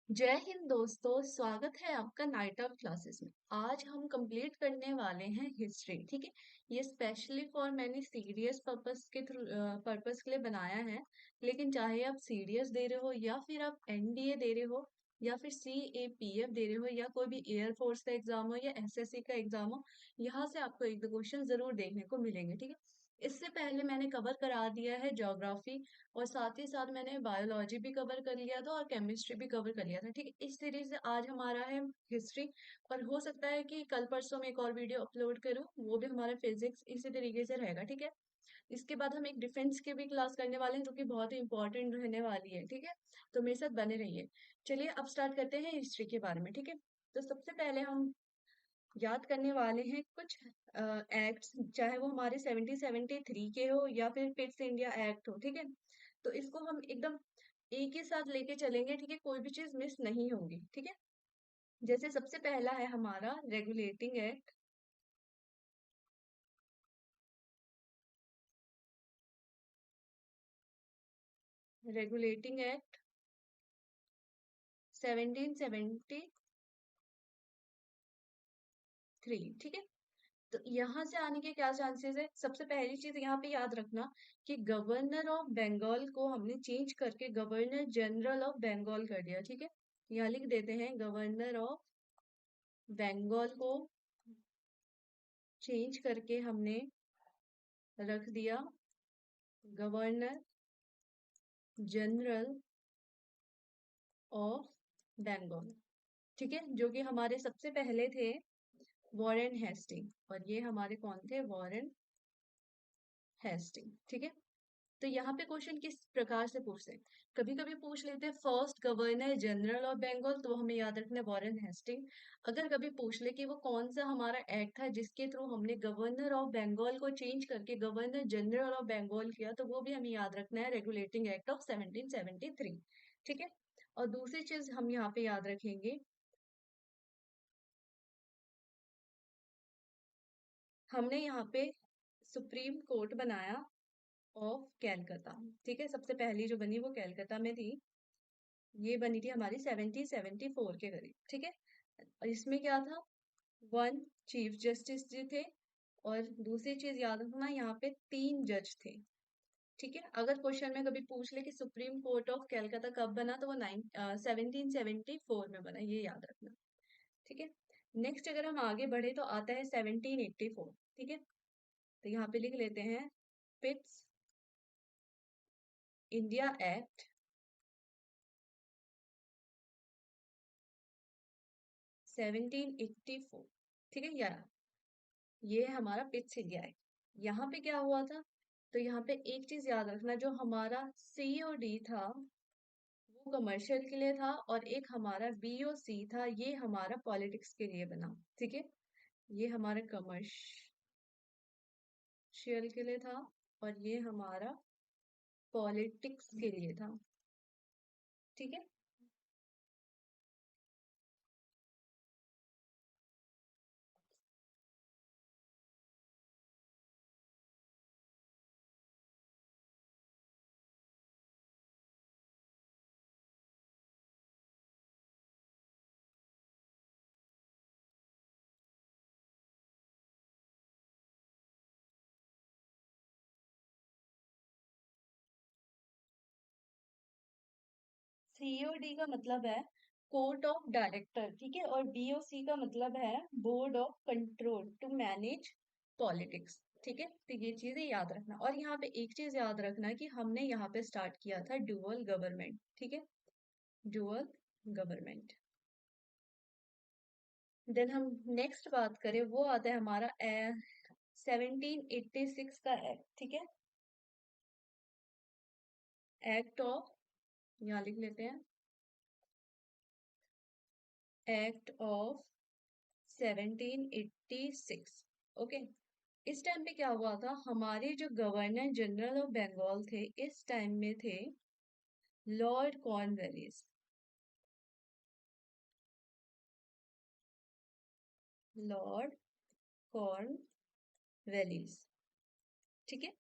जय हिंद दोस्तों, स्वागत है आपका नाइट आउट क्लासेस में। आज हम कंप्लीट करने वाले हैं हिस्ट्री। ठीक है, ये स्पेशली फॉर मैंने सीरियस पर्पस के लिए बनाया है। लेकिन चाहे आप सीरियस दे रहे हो या फिर आप एनडीए दे रहे हो या फिर सीएपीएफ दे रहे हो या कोई भी एयरफोर्स का एग्जाम हो या एसएससी का एग्जाम हो, यहाँ से आपको एक दो क्वेश्चन जरूर देखने को मिलेंगे। ठीक है, इससे पहले मैंने कवर करा दिया है ज्योग्राफी और साथ ही साथ मैंने बायोलॉजी भी कवर कर लिया था और केमिस्ट्री भी कवर कर लिया था। ठीक है, इस सीरीज से आज हमारा है हिस्ट्री। और हो सकता है कि कल परसों में एक और वीडियो अपलोड करूँ, वो भी हमारा फिजिक्स इसी तरीके से रहेगा। ठीक है, इसके बाद हम एक डिफेंस की भी क्लास करने वाले हैं जो कि बहुत ही इंपॉर्टेंट रहने वाली है। ठीक है, तो मेरे साथ बने रहिए। चलिए अब स्टार्ट करते हैं हिस्ट्री के बारे में। ठीक है, तो सबसे पहले हम याद करने वाले हैं कुछ एक्ट्स, चाहे वो हमारे 1773 के हो या फिर पिट्स इंडिया एक्ट हो। ठीक है, तो इसको हम एकदम एक ही साथ लेके चलेंगे। ठीक है, कोई भी चीज मिस नहीं होगी। ठीक है, जैसे सबसे पहला है हमारा रेगुलेटिंग एक्ट। Regulating act 1773। ठीक है, तो यहाँ से आने के क्या चांसेस है? सबसे पहली चीज यहाँ पे याद रखना कि गवर्नर ऑफ बंगाल को हमने चेंज करके गवर्नर जनरल ऑफ बंगाल कर दिया। ठीक है, यहाँ लिख देते हैं गवर्नर ऑफ बंगाल को चेंज करके हमने रख दिया गवर्नर जनरल ऑफ बंगाल। ठीक है, जो कि हमारे सबसे पहले थे वॉरेन हेस्टिंग, और ये हमारे कौन थे? Warren Hasting. ठीक है, तो यहाँ पे क्वेश्चन किस प्रकार से पूछते हैं? कभी कभी पूछ लेते हैं first governor general of Bengal, तो हमें याद रखना है वॉरेन हेस्टिंग। अगर कभी पूछ ले कि वो कौन सा हमारा एक्ट था जिसके थ्रू हमने गवर्नर ऑफ बंगाल को चेंज करके गवर्नर जनरल ऑफ बंगाल किया, तो वो भी हमें याद रखना है रेगुलेटिंग एक्ट ऑफ 1773। ठीक है, और दूसरी चीज हम यहाँ पे याद रखेंगे, हमने यहाँ पे सुप्रीम कोर्ट बनाया ऑफ कैलकाता। ठीक है, सबसे पहली जो बनी वो कैलकाता में थी। ये बनी थी हमारी 1774 के करीब। ठीक है, और इसमें क्या था? वन चीफ जस्टिस जी थे, और दूसरी चीज याद रखना यहाँ पे तीन जज थे। ठीक है, अगर क्वेश्चन में कभी पूछ ले कि सुप्रीम कोर्ट ऑफ कैलकाता कब बना, तो वो 1774 में बना, ये याद रखना। ठीक है, नेक्स्ट अगर हम आगे बढ़े तो आता है 1784। ठीक है, तो यहाँ पे लिख लेते हैं पिट्स इंडिया एक्ट 1784। ठीक है, ये है हमारा पिट्स इंडिया एक्ट। यहाँ पे क्या हुआ था? तो यहाँ पे एक चीज याद रखना, जो हमारा सीओडी था वो कमर्शियल के लिए था, और एक हमारा बीओसी था ये हमारा पॉलिटिक्स के लिए बना। ठीक है, ये हमारा कमर्शियल के लिए था और ये हमारा पॉलिटिक्स के लिए था। ठीक है, सीओडी का मतलब है कोर्ट ऑफ डायरेक्टर। ठीक है, और बीओसी का मतलब है board of control to manage politics. ठीक है, तो ये चीजें याद रखना। और यहाँ पे एक चीज याद रखना कि हमने यहाँ पे स्टार्ट किया था डुअल गवर्नमेंट। ठीक है, डुअल गवर्नमेंट। देन हम नेक्स्ट बात करें, वो आता है हमारा 1786 का एक्ट। ठीक है, एक्ट ऑफ, यहाँ लिख लेते हैं एक्ट ऑफ 1786। ओके, इस टाइम पे क्या हुआ था? हमारे जो गवर्नर जनरल ऑफ बंगाल थे इस टाइम में थे लॉर्ड कॉर्नवालिस। Lord Cornwallis. ठीक है,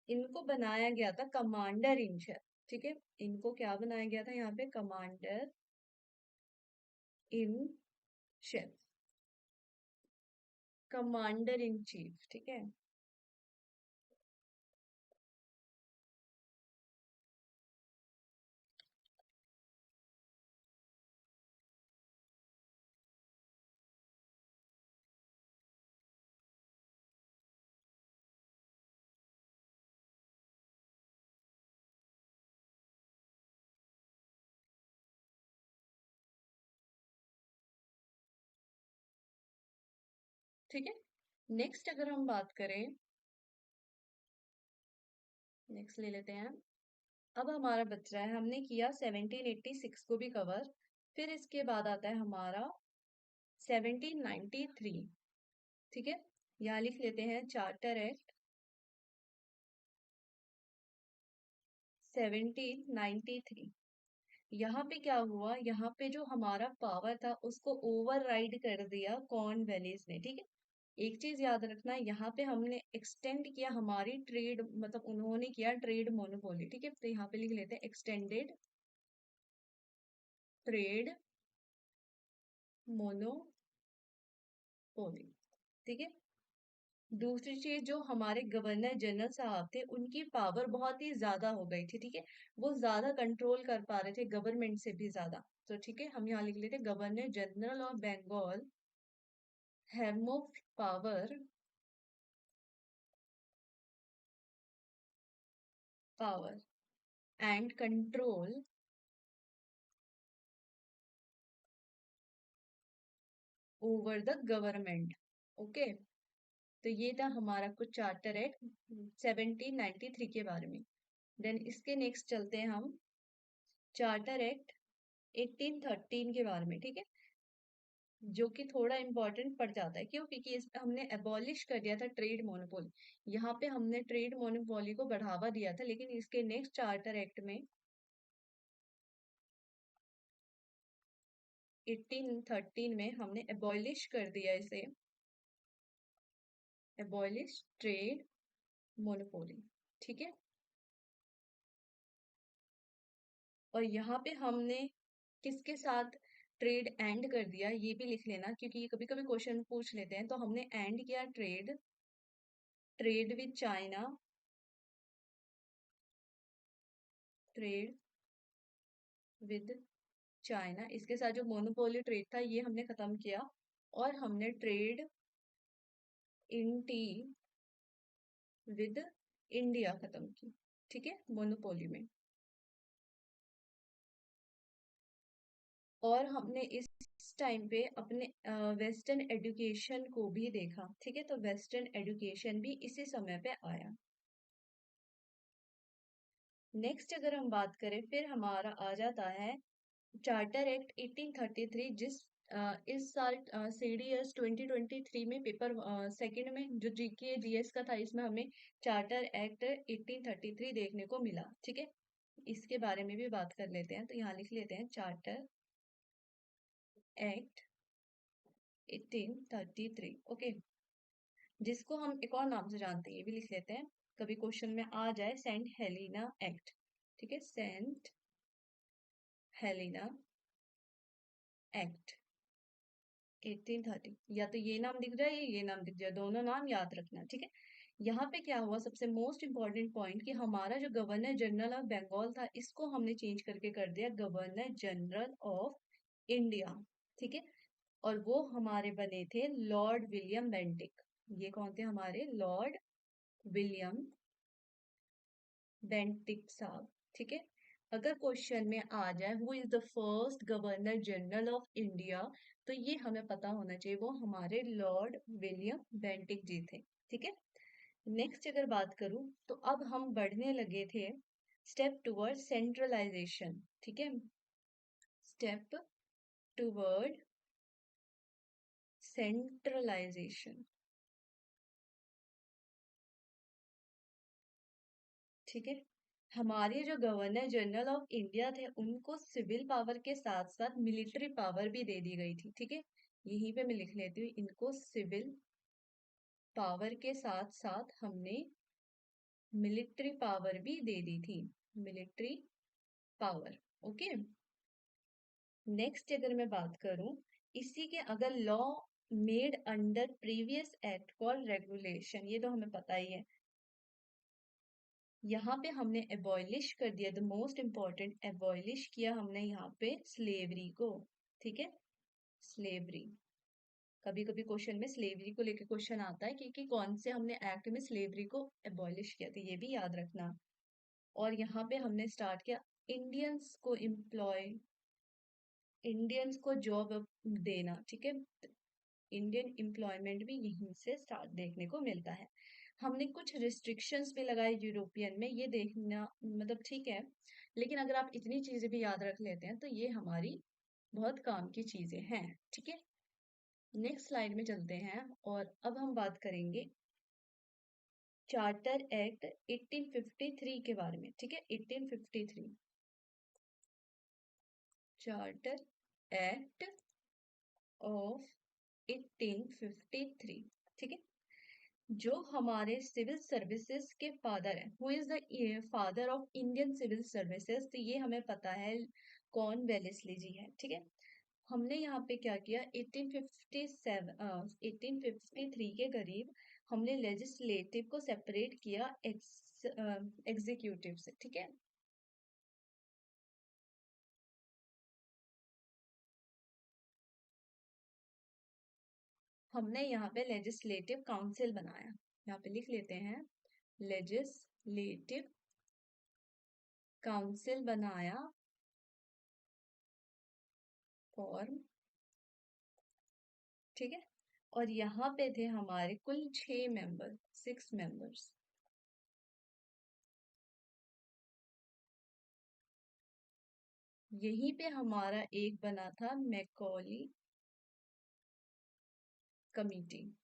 इनको बनाया गया था कमांडर इन चीफ। ठीक है, इनको क्या बनाया गया था यहाँ पे, commander in chef, commander in chief. ठीक है, ठीक है। नेक्स्ट अगर हम बात करें, नेक्स्ट ले लेते हैं। अब हमारा बच रहा है, हमने किया 1786 को भी कवर, फिर इसके बाद आता है हमारा 1793। ठीक है, यहाँ लिख लेते हैं चार्टर एक्ट 1793। यहाँ पे क्या हुआ, यहाँ पे जो हमारा पावर था उसको ओवरराइड कर दिया कॉर्नवालिस ने। ठीक है, एक चीज याद रखना, यहाँ पे हमने एक्सटेंड किया हमारी ट्रेड, मतलब उन्होंने किया ट्रेड मोनोपोली। ठीक है, तो यहाँ पे लिख लेते हैं एक्सटेंडेड ट्रेड मोनोपोली। ठीक है, दूसरी चीज, जो हमारे गवर्नर जनरल साहब थे उनकी पावर बहुत ही ज्यादा हो गई थी। ठीक है, वो ज्यादा कंट्रोल कर पा रहे थे गवर्नमेंट से भी ज्यादा। तो ठीक है, हम यहाँ लिख लेते governor general of Bengal have more power and control over the government. Okay, तो ये था हमारा कुछ चार्टर एक्ट 1793 के बारे में। देन इसके नेक्स्ट चलते हैं हम चार्टर एक्ट 1813 के बारे में। ठीक है, जो कि थोड़ा इम्पोर्टेंट पड़ जाता है, क्यों, क्योंकि इस पे हमने एबॉलिश कर दिया था ट्रेड मोनोपोली। यहाँ पे हमने ट्रेड मोनोपोली को बढ़ावा दिया था, लेकिन इसके नेक्स्ट चार्टर एक्ट में 1813 में हमने एबॉलिश कर दिया इसे, एबॉलिश ट्रेड मोनोपोली। ठीक है, और यहाँ पे हमने किसके साथ ट्रेड एंड कर दिया ये भी लिख लेना, क्योंकि ये कभी कभी क्वेश्चन पूछ लेते हैं। तो हमने एंड किया trade, trade with China, trade with China, इसके साथ जो मोनोपोली ट्रेड था ये हमने खत्म किया, और हमने trade in T with India खत्म की। ठीक है, मोनोपोली में। और हमने इस टाइम पे अपने वेस्टर्न एजुकेशन को भी देखा। ठीक है, तो वेस्टर्न एजुकेशन भी इसी समय पे आया। नेक्स्ट अगर हम बात करें, फिर हमारा आ जाता है चार्टर एक्ट 1833, जिस इस साल सीडीएस 2023 में पेपर सेकंड में जो जीके जीएस का था, इसमें हमें चार्टर एक्ट 1833 देखने को मिला। ठीक है, इसके बारे में भी बात कर लेते हैं। तो यहाँ लिख लेते हैं चार्टर एक्ट 1833। ओके, जिसको हम एक और नाम से जानते हैं, ये भी लिख लेते हैं, कभी क्वेश्चन में आ जाए, सेंट हेलिना एक्ट। ठीक है, सेंट हेलिना एक्ट 1830, या तो ये नाम दिख जाए, ये नाम दिख जाए, दोनों नाम याद रखना। ठीक है, यहाँ पे क्या हुआ, सबसे मोस्ट इंपॉर्टेंट पॉइंट, कि हमारा जो गवर्नर जनरल ऑफ बंगाल था इसको हमने चेंज करके कर दिया गवर्नर जनरल ऑफ इंडिया। ठीक है, और वो हमारे बने थे लॉर्ड विलियम बेंटिक। ये कौन थे हमारे, लॉर्ड विलियम बेंटिक साहब। ठीक है, अगर क्वेश्चन में आ जाए who is the first governor general of India, तो ये हमें पता होना चाहिए, वो हमारे लॉर्ड विलियम बेंटिक जी थे। ठीक है, नेक्स्ट अगर बात करूं, तो अब हम बढ़ने लगे थे स्टेप टूवर्ड सेंट्रलाइजेशन। ठीक है, स्टेप टूवर्ड सेंट्रलाइजेशन। ठीक है, हमारे जो गवर्नर जनरल ऑफ इंडिया थे उनको सिविल पावर के साथ साथ मिलिट्री पावर भी दे दी गई थी। ठीक है, यहीं पे मैं लिख लेती हूँ, इनको सिविल पावर के साथ साथ हमने मिलिट्री पावर भी दे दी थी, मिलिट्री पावर। ओके, नेक्स्ट अगर मैं बात करूं, इसी के अगर law made under previous act for regulation, ये तो हमें पता ही है। यहाँ पे हमने एबॉलिश कर दिया, द मोस्ट इंपॉर्टेंट, एबॉलिश किया हमने यहाँ पे स्लेवरी को। ठीक है, स्लेवरी, कभी कभी क्वेश्चन में स्लेवरी को लेकर क्वेश्चन आता है कि कौन से हमने एक्ट में स्लेवरी को एबॉलिश किया था, ये भी याद रखना। और यहाँ पे हमने स्टार्ट किया इंडियंस को एम्प्लॉय, इंडियंस को जॉब देना। ठीक है, इंडियन एम्प्लॉयमेंट भी यहीं से स्टार्ट देखने को मिलता है। हमने कुछ रिस्ट्रिक्शंस भी लगाए यूरोपियन में, ये देखना मतलब ठीक है, लेकिन अगर आप इतनी चीजें भी याद रख लेते हैं तो ये हमारी बहुत काम की चीजें हैं। ठीक है, नेक्स्ट स्लाइड में चलते हैं और अब हम बात करेंगे चार्टर एक्ट 1853 के बारे में। ठीक है, 1853 चार्टर एक्ट ऑफ 1853। ठीक है, जो हमारे सिविल सर्विसेज के फादर हैं, who is the father of Indian civil services, तो ये हमें पता है कौन, वेलेस्ली जी है। ठीक है, हमने यहाँ पे क्या किया, 1853 के करीब हमने लेजिस्लेटिव को सेपरेट किया एग्जीक्यूटिव से। ठीक है, हमने यहाँ पे लेजिस्लेटिव काउंसिल बनाया, यहाँ पे लिख लेते हैं, लेजिस्लेटिव काउंसिल बनाया, फॉर्म। ठीक है, और यहाँ पे थे हमारे कुल 6 मेंबर, 6 मेंबर्स। यहीं पे हमारा एक बना था मैकॉली कमिटी।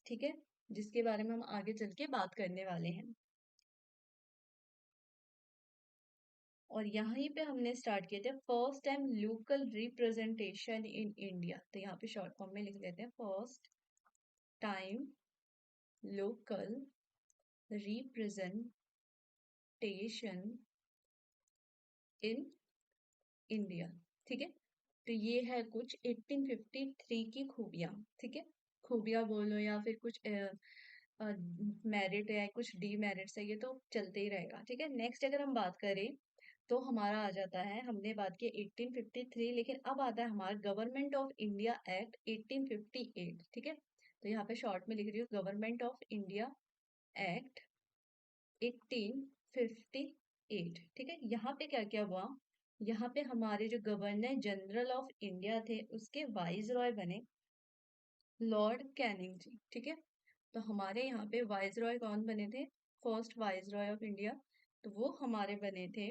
ठीक है, जिसके बारे में हम आगे चल के बात करने वाले हैं। और यहीं पे हमने स्टार्ट किए थे first time local representation in India, तो यहाँ पे शॉर्ट फॉर्म में लिख लेते हैं, first time local representation in India. ठीक है, तो ये है कुछ 1853 की खूबियां। ठीक है, खूबियां बोलो या फिर कुछ मेरिट है, कुछ डीमेरिट्स है, ये तो चलते ही रहेगा। ठीक है, नेक्स्ट अगर हम बात करें तो हमारा आ जाता है, हमने बात की 1853, लेकिन अब आता है हमारा गवर्नमेंट ऑफ इंडिया एक्ट 1858। ठीक है, तो यहाँ पे शॉर्ट में लिख रही हूँ, गवर्नमेंट ऑफ इंडिया एक्ट 1858। ठीक है, यहाँ पे क्या क्या हुआ, यहाँ पे हमारे जो गवर्नर जनरल ऑफ इंडिया थे उसके वाइस रॉय बने लॉर्ड कैनिंग जी। ठीक है, तो हमारे यहाँ पे वाइस रॉय कौन बने थे, first vice Roy of India, तो वो हमारे बने थे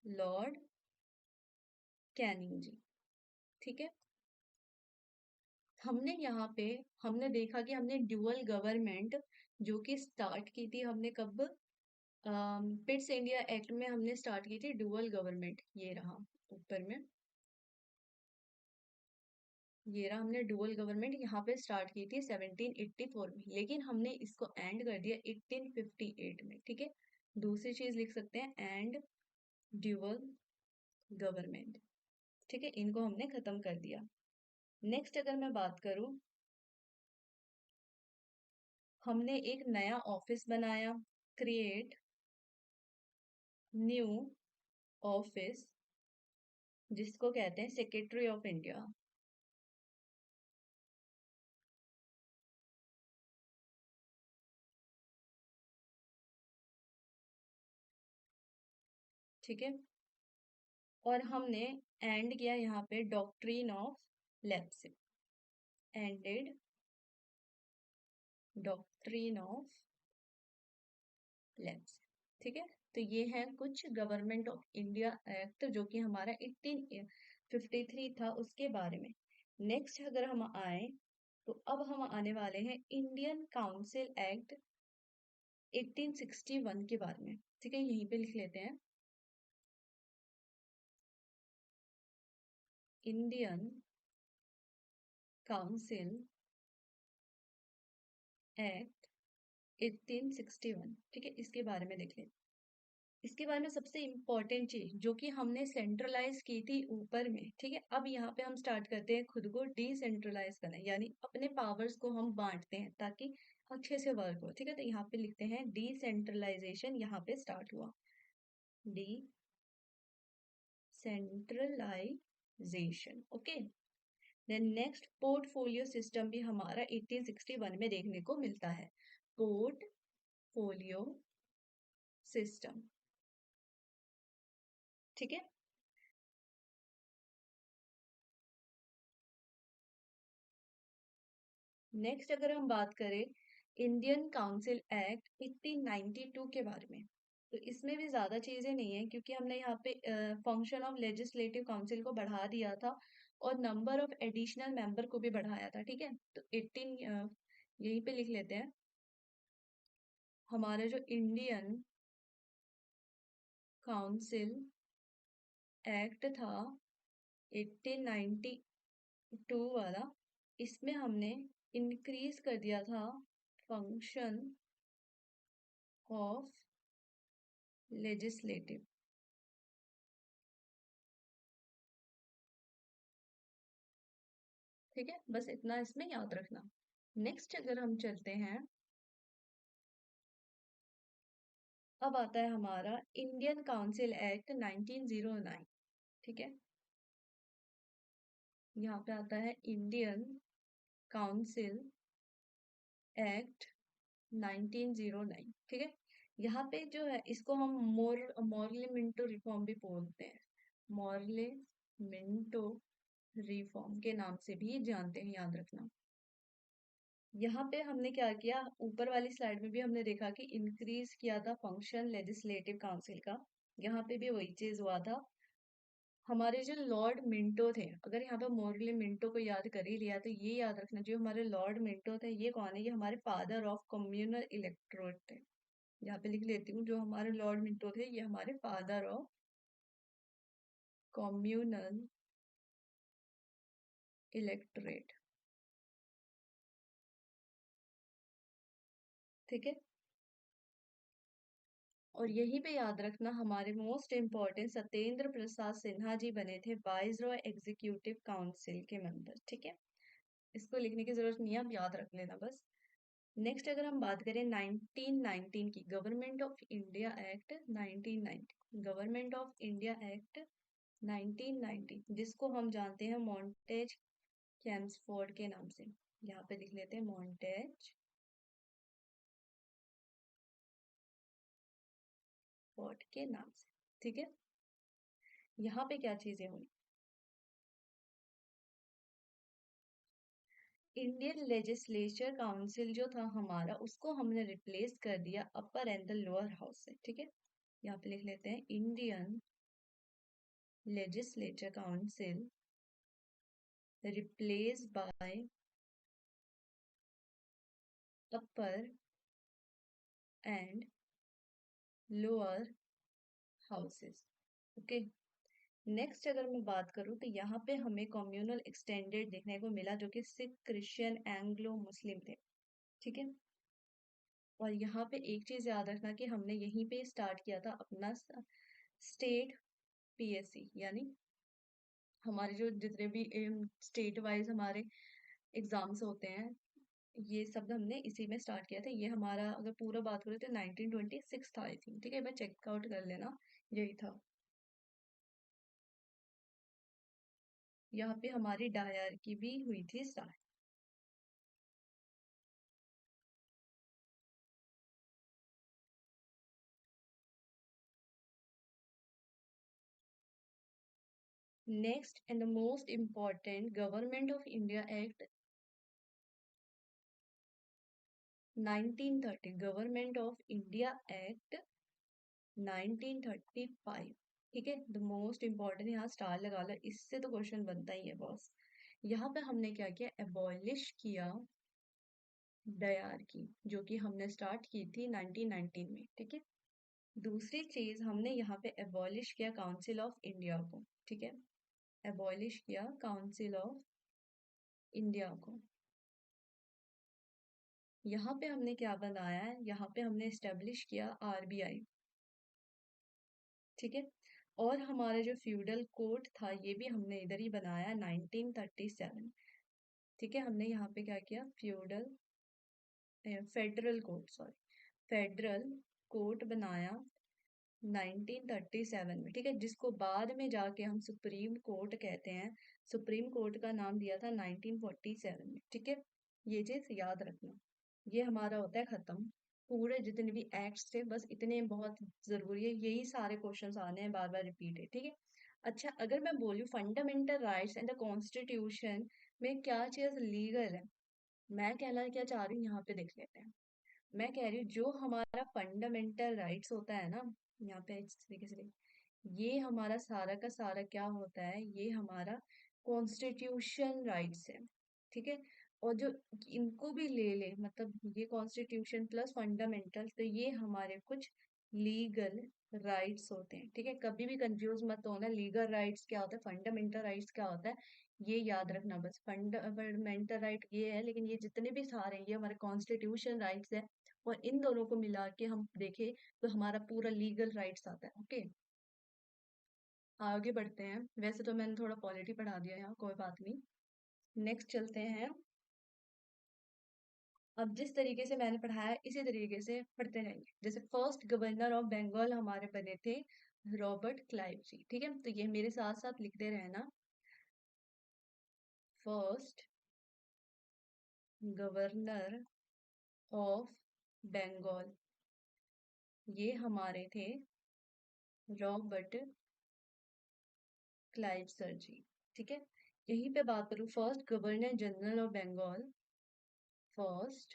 लॉर्ड कैनिंग जी। ठीक है, हमने यहाँ पे हमने देखा कि हमने ड्यूअल गवर्नमेंट जो कि स्टार्ट की थी, हमने कब, पिट्स इंडिया एक्ट में हमने स्टार्ट की थी ड्यूअल गवर्नमेंट, ये रहा ऊपर में, ये रहा, हमने डुअल गवर्नमेंट यहाँ पे स्टार्ट की थी 1784 में, लेकिन हमने इसको एंड कर दिया 1858 में। ठीक है, दूसरी चीज लिख सकते हैं, एंड ड्यूअल गवर्नमेंट। ठीक है, इनको हमने खत्म कर दिया। नेक्स्ट अगर मैं बात करूं, हमने एक नया ऑफिस बनाया, क्रिएट न्यू ऑफिस, जिसको कहते हैं सेक्रेटरी ऑफ इंडिया। ठीक है, और हमने एंड किया यहाँ पे doctrine of lapses, ended doctrine of lapse. ठीक है, तो ये है कुछ गवर्नमेंट ऑफ इंडिया एक्ट जो कि हमारा 1853 था, उसके बारे में। नेक्स्ट अगर हम आए तो अब हम आने वाले हैं इंडियन काउंसिल एक्ट 1861 के बारे में। ठीक है, यहीं पे लिख लेते हैं, इंडियन काउंसिल एक्ट 1861। ठीक है, इसके बारे में देख लेते हैं। इसके बारे में सबसे इम्पोर्टेंट चीज जो कि हमने सेंट्रलाइज की थी ऊपर में, ठीक है, अब यहाँ पे हम स्टार्ट करते हैं खुद को डिसेंट्रलाइज करना, यानी अपने पावर्स को हम बांटते हैं ताकि अच्छे से वर्क हो, ठीक है। तो यहाँ पे लिखते हैं डिसेंट्रलाइजेशन, यहाँ पे स्टार्ट हुआ decentralisation, okay. Then next portfolio system भी हमारा 1861 में देखने को मिलता है, पोर्टफोलियो सिस्टम, ठीक है। नेक्स्ट अगर हम बात करें इंडियन काउंसिल एक्ट 1892 के बारे में, तो इसमें भी ज्यादा चीजें नहीं है क्योंकि हमने यहाँ पे फंक्शन ऑफ लेजिस्लेटिव काउंसिल को बढ़ा दिया था और नंबर ऑफ एडिशनल मेंबर को भी बढ़ाया था, ठीक है। तो 18 यहीं पे लिख लेते हैं, हमारे जो इंडियन काउंसिल एक्ट था 1892 वाला, इसमें हमने इंक्रीज कर दिया था फंक्शन ऑफ लेजिस्लेटिव, ठीक है, बस इतना इसमें याद रखना। नेक्स्ट अगर हम चलते हैं, अब आता है हमारा इंडियन काउंसिल एक्ट 1909, ठीक है। यहाँ पे आता है इंडियन काउंसिल एक्ट 1909, ठीक है। यहाँ पे जो है इसको हम मॉर्लेमेंटो रिफॉर्म भी बोलते हैं, मॉर्लेमेंटो रिफॉर्म के नाम से भी जानते हैं, याद रखना। यहाँ पे हमने क्या किया, ऊपर वाली स्लाइड में भी हमने देखा कि इंक्रीज किया था फंक्शन लेजिस्लेटिव काउंसिल का, यहाँ पे भी वही चीज हुआ था। हमारे जो लॉर्ड मिंटो थे, अगर यहाँ पे मॉर्ले मिंटो को याद कर ही लिया तो ये याद रखना, जो हमारे लॉर्ड मिंटो थे ये कौन है, ये हमारे फादर ऑफ कम्युनल इलेक्टोरेट थे। यहाँ पे लिख लेती हूँ, जो हमारे लॉर्ड मिंटो थे ये हमारे फादर ऑफ कम्युनल इलेक्टोरेट, ठीक है। और यहीं पे याद रखना हमारे मोस्ट इम्पोर्टेंट सत्येंद्र प्रसाद सिन्हा जी बने थे वाइसरॉय एग्जीक्यूटिव काउंसिल के मेंबर, ठीक है। इसको लिखने की जरूरत नहीं है, आप याद रख लेना बस। नेक्स्ट अगर हम बात करें 1919 की, government of India act 1990, government of India act 1990, जिसको हम जानते हैं मॉन्टेज चेम्सफोर्ड के नाम से, यहाँ पे लिख लेते हैं मॉन्टेज फोर्ड के नाम से, ठीक है। यहाँ पे क्या चीजें हुई, इंडियन लेजिस्लेचर काउंसिल जो था हमारा उसको हमने रिप्लेस कर दिया अपर एंड द लोअर हाउस से, ठीक है। यहाँ पे लिख लेते हैं Indian legislature council replace by upper and lower houses, okay. Next अगर मैं बात करूं तो यहाँ पे हमें कम्युनल एक्सटेंडेड देखने को मिला, जो कि सिख क्रिश्चियन एंग्लो मुस्लिम थे, ठीक है। और यहाँ पे एक चीज याद रखना कि हमने यहीं पे स्टार्ट किया था अपना स्टेट पीएससी, यानी हमारे जो जितने भी स्टेट वाइज हमारे एग्जाम्स होते हैं, ये सब हमने इसी में स्टार्ट किया था। ये हमारा अगर पूरा बात करें तो 1926 था आई थिंक, ठीक है, मैं चेकआउट कर लेना, यही था। यहाँ पे हमारी डायर की भी हुई थी start. Next and the most important government of India act 1930, government of India act 1935, ठीक है। द मोस्ट इम्पॉर्टेंट, यहाँ स्टार लगा लो, इससे तो क्वेश्चन बनता ही है बॉस। यहाँ पे हमने क्या किया, एबॉलिश किया डयार की, जो कि हमने स्टार्ट की थी 1919 में, ठीक है। दूसरी चीज हमने यहाँ पे एबॉलिश किया काउंसिल ऑफ इंडिया को, ठीक है, एबॉलिश किया काउंसिल ऑफ इंडिया को। यहाँ पे हमने क्या बनाया है, यहाँ पे हमने एस्टेब्लिश किया आरबीआई, ठीक है। और हमारा जो फ्यूडल कोड था ये भी हमने इधर ही बनाया 1937। ठीक है, हमने यहाँ पे क्या किया, federal code, sorry, federal code बनाया 1937 में। ठीक है, जिसको बाद में जाके हम सुप्रीम कोर्ट कहते हैं। सुप्रीम कोर्ट का नाम दिया था 1947 में। ठीक है, ये चीज याद रखना। ये हमारा होता है खत्म, पूरे जितने भी एक्ट्स थे बस इतने बहुत जरूरी है, यही सारे क्वेश्चंस आने हैं बार बार रिपीटेड। ठीक है, अच्छा अगर मैं बोलूँ fundamental rights and the constitution में क्या चीज लीगल है, मैं कहना क्या चाह रही हूँ यहाँ पे देख लेते हैं। मैं कह रही हूँ जो हमारा फंडामेंटल राइट्स होता है ना, यहाँ पे इस तरीके से, ये हमारा सारा का सारा क्या होता है, ये हमारा कॉन्स्टिट्यूशन राइट्स है। ठीक है, और जो इनको भी ले ले, मतलब ये कॉन्स्टिट्यूशन प्लस फंडामेंटल, तो ये हमारे कुछ लीगल राइट्स होते हैं। ठीक है, कभी भी कंफ्यूज मत होना, लीगल राइट्स क्या होता है, फंडामेंटल राइट्स क्या होता है, ये याद रखना बस। फंडामेंटल राइट ये है, लेकिन ये जितने भी सारे हैं ये हमारे कॉन्स्टिट्यूशन राइट्स है, और इन दोनों को मिला के हम देखें तो हमारा पूरा लीगल राइट्स आता है। ओके, आगे बढ़ते हैं। वैसे तो मैंने थोड़ा पॉलिटी पढ़ा दिया यहाँ, कोई बात नहीं। नेक्स्ट चलते हैं। अब जिस तरीके से मैंने पढ़ाया इसी तरीके से पढ़ते रहेंगे। जैसे फर्स्ट गवर्नर ऑफ बंगाल हमारे बने थे रॉबर्ट क्लाइव जी। ठीक है, तो ये मेरे साथ साथ लिखते रहना। फर्स्ट गवर्नर ऑफ बंगाल ये हमारे थे रॉबर्ट क्लाइव सर जी। ठीक है, यहीं पे बात करूँ, first governor general of Bengal, first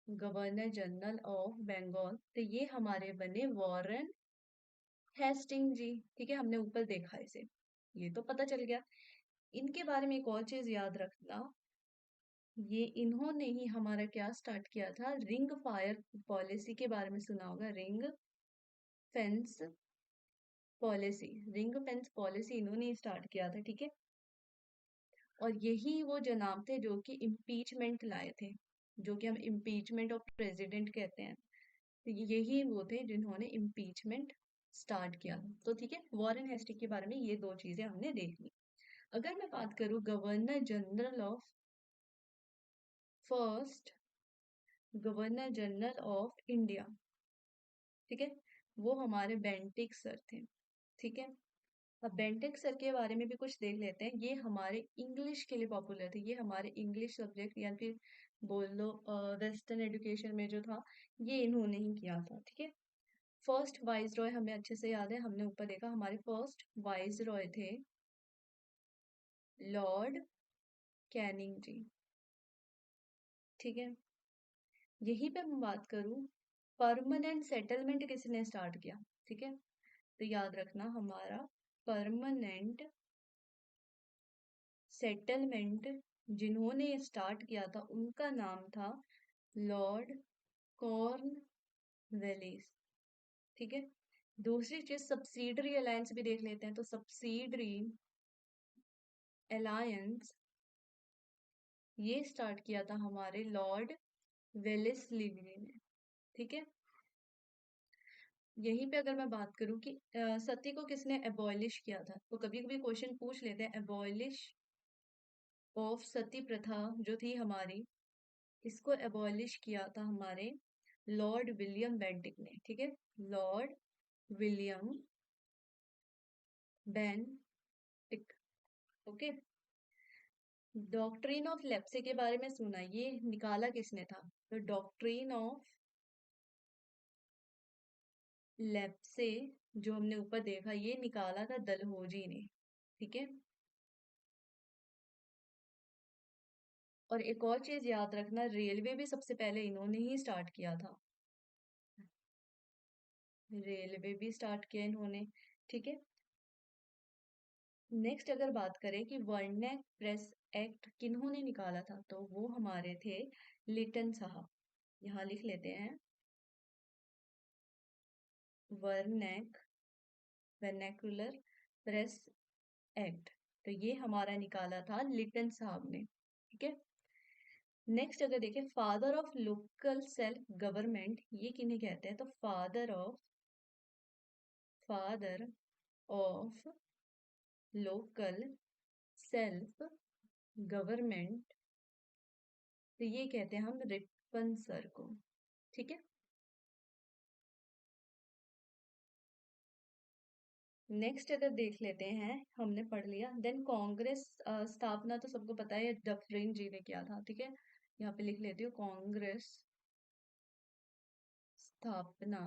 governor general of Bengal, तो ये हमारे बने वॉरेन हेस्टिंग जी। ठीक है, हमने ऊपर देखा इसे, ये तो पता चल गया। इनके बारे में एक और चीज याद रखना, ये इन्होंने ही हमारा क्या स्टार्ट किया था, रिंग फायर पॉलिसी के बारे में सुना होगा, ring fence policy. Ring fence policy इन्होंने स्टार्ट किया था। ठीक है, और यही वो जनाब थे जो कि इम्पीचमेंट लाए थे, जो कि हम इम्पीचमेंट ऑफ प्रेसिडेंट कहते हैं। तो यही वो थे जिन्होंने इम्पीचमेंट स्टार्ट किया। तो ठीक है, वॉरेन हेस्टिंग के बारे में ये दो चीजें हमने देख ली। अगर मैं बात करूं governor general of, first governor general of India, ठीक है, वो हमारे बेंटिक सर थे। ठीक है, अब बेंटिक सर के बारे में भी कुछ देख लेते हैं। ये हमारे इंग्लिश के लिए पॉपुलर थे, ये हमारे इंग्लिश सब्जेक्ट या फिर बोल लो वेस्टर्न एजुकेशन में जो था, ये इन्होंने ही किया था। ठीक है, फर्स्ट वाइस रॉय हमें अच्छे से याद है, हमने ऊपर देखा, हमारे फर्स्ट वाइस रॉय थे लॉर्ड कैनिंग जी। ठीक है, यहीं पे मैं बात करूं, परमानेंट सेटलमेंट किसने स्टार्ट किया। ठीक है, तो याद रखना हमारा परमानेंट सेटलमेंट जिन्होंने स्टार्ट किया था उनका नाम था लॉर्ड कॉर्नवेलिस। ठीक है, दूसरी चीज सब्सिडरी अलायंस भी देख लेते हैं। तो सब्सिडरी अलायंस ये स्टार्ट किया था हमारे लॉर्ड वेलिस लिवनी ने। ठीक है, यहीं पे अगर मैं बात करूं कि सती को किसने एबॉलिश किया था, तो कभी कभी क्वेश्चन पूछ लेते हैं, एबॉलिश ऑफ सती प्रथा जो थी हमारी, इसको एबॉलिश किया था हमारे लॉर्ड विलियम बेंटिक ने। ठीक है, Lord William Bentinck. Okay, doctrine of lapse के बारे में सुना, ये निकाला किसने था, तो डॉक्ट्रिन ऑफ लेप्से जो हमने ऊपर देखा, ये निकाला था दलहौजी ने। ठीक है, और एक और चीज याद रखना, रेलवे भी सबसे पहले इन्होंने ही स्टार्ट किया था, रेलवे भी स्टार्ट किया इन्होंने। ठीक है, नेक्स्ट अगर बात करें कि वर्नैक प्रेस एक्ट किन्होंने निकाला था, तो वो हमारे थे लिटन साहब। यहाँ लिख लेते हैं, वर्नैक वर्नैकुलर प्रेस एक्ट, तो ये हमारा निकाला था लिटन साहब ने। ठीक है, नेक्स्ट अगर देखें, father of local self government ये किन्हें कहते हैं, तो father of local self government, तो ये कहते हैं हम रिपन सर को। ठीक है, नेक्स्ट अगर देख लेते हैं, हमने पढ़ लिया। देन कांग्रेस स्थापना तो सबको पता है, डफरिन जी ने किया था। ठीक है, यहाँ पे लिख लेती हूँ, कांग्रेस स्थापना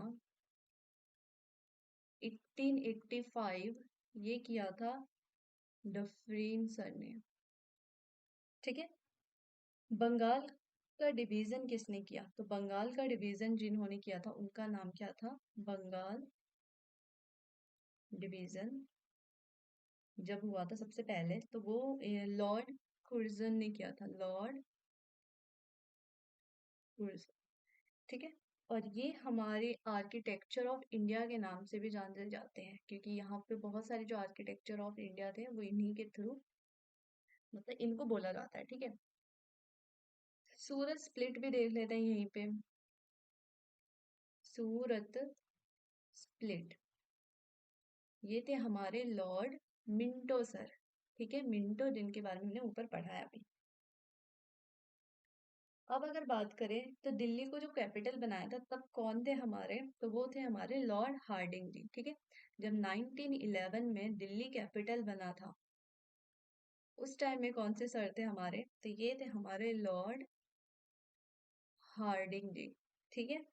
1885 ये किया था डफरिन सर ने। ठीक है, बंगाल का डिवीजन किसने किया? तो बंगाल का डिवीजन जिन्होंने किया था उनका नाम क्या था? बंगाल डिवीजन जब हुआ था सबसे पहले, तो वो लॉर्ड कुर्जन ने किया था, लॉर्ड कुर्जन। ठीक है, और ये हमारे आर्किटेक्चर ऑफ इंडिया के नाम से भी जाने जाते हैं, क्योंकि यहाँ पे बहुत सारे जो आर्किटेक्चर ऑफ इंडिया थे वो इन्हीं के थ्रू, मतलब इनको बोला जाता है। ठीक है, सूरत स्प्लिट भी देख लेते हैं यहीं पे। सूरत स्प्लिट ये थे हमारे लॉर्ड मिंटो सर। ठीक है, मिंटो जिनके बारे में हमने ऊपर पढ़ा है अभी। अब अगर बात करें तो दिल्ली को जो कैपिटल बनाया था तब कौन थे हमारे? तो वो थे हमारे लॉर्ड हार्डिंग जी। ठीक है, जब 1911 में दिल्ली कैपिटल बना था उस टाइम में कौन से सर थे हमारे? तो ये थे हमारे लॉर्ड हार्डिंग जी। ठीक है,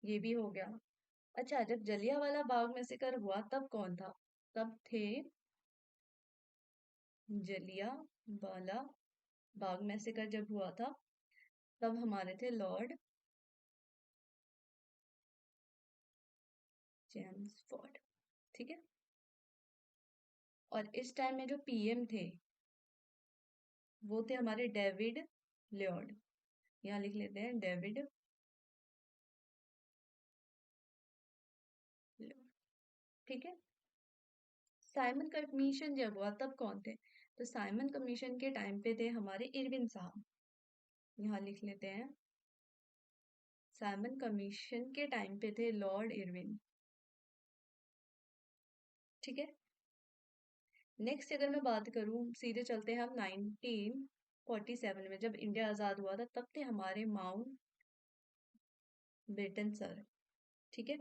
ये भी हो गया। अच्छा, जब जलियांवाला बाग मैसेकर हुआ तब कौन था? तब थे जलियांवाला बाग मैसेकर जब हुआ था तब हमारे थे लॉर्ड चेम्सफोर्ड। ठीक है, और इस टाइम में जो पीएम थे वो थे हमारे डेविड लियोर्ड। यहाँ लिख लेते हैं डेविड लियोर्ड। ठीक है, साइमन कमीशन जब हुआ तब कौन थे? तो साइमन कमीशन के टाइम पे थे हमारे इरविन साहब। यहाँ लिख लेते हैं, साइमन कमीशन के टाइम पे थे लॉर्ड इरविन। ठीक है, नेक्स्ट अगर मैं बात करूं, सीधे चलते हैं हम 1947 में जब इंडिया आजाद हुआ था तब थे हमारे माउंट बेटन सर। ठीक है,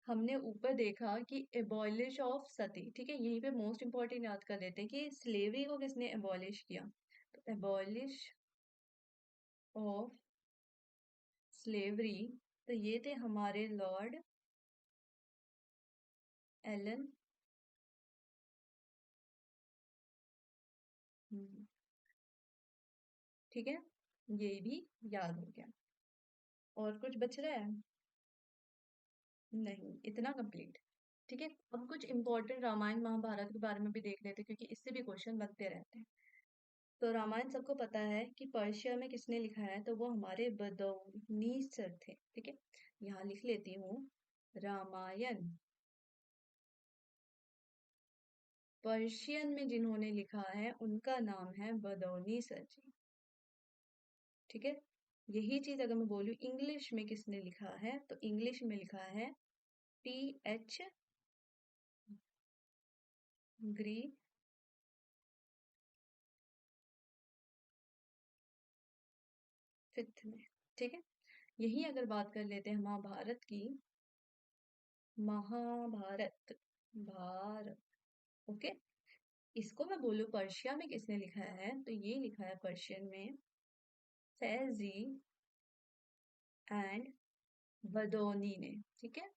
हमने ऊपर देखा कि एबॉलिश ऑफ सती। ठीक है, यहीं पे मोस्ट इंपॉर्टेंट याद कर लेते हैं कि स्लेवरी को किसने एबॉलिश किया? तो एबॉलिश ऑफ स्लेवरी, तो ये थे हमारे लॉर्ड एलन। ठीक है, ये भी याद हो गया। और कुछ बच रहा है? नहीं, इतना कंप्लीट। ठीक है, अब कुछ इंपॉर्टेंट रामायण महाभारत के बारे में भी देख लेते हैं, क्योंकि इससे भी क्वेश्चन बनते रहते हैं। तो रामायण सबको पता है कि पर्शिया में किसने लिखा है? तो वो हमारे बदौनी सर थे। ठीक है, यहाँ लिख लेती हूँ, रामायण पर्शियन में जिन्होंने लिखा है उनका नाम है बदौनी सर जी। ठीक है, यही चीज अगर मैं बोलूँ इंग्लिश में किसने लिखा है, तो इंग्लिश में लिखा है TH ग्री फिफ्थ में। ठीक है, यही अगर बात कर लेते हैं महाभारत की, महाभारत भारत। ओके, इसको मैं बोलूँ पर्शिया में किसने लिखा है, तो ये लिखा है पर्शियन में फैजी एंड बदौनी ने। ठीक है,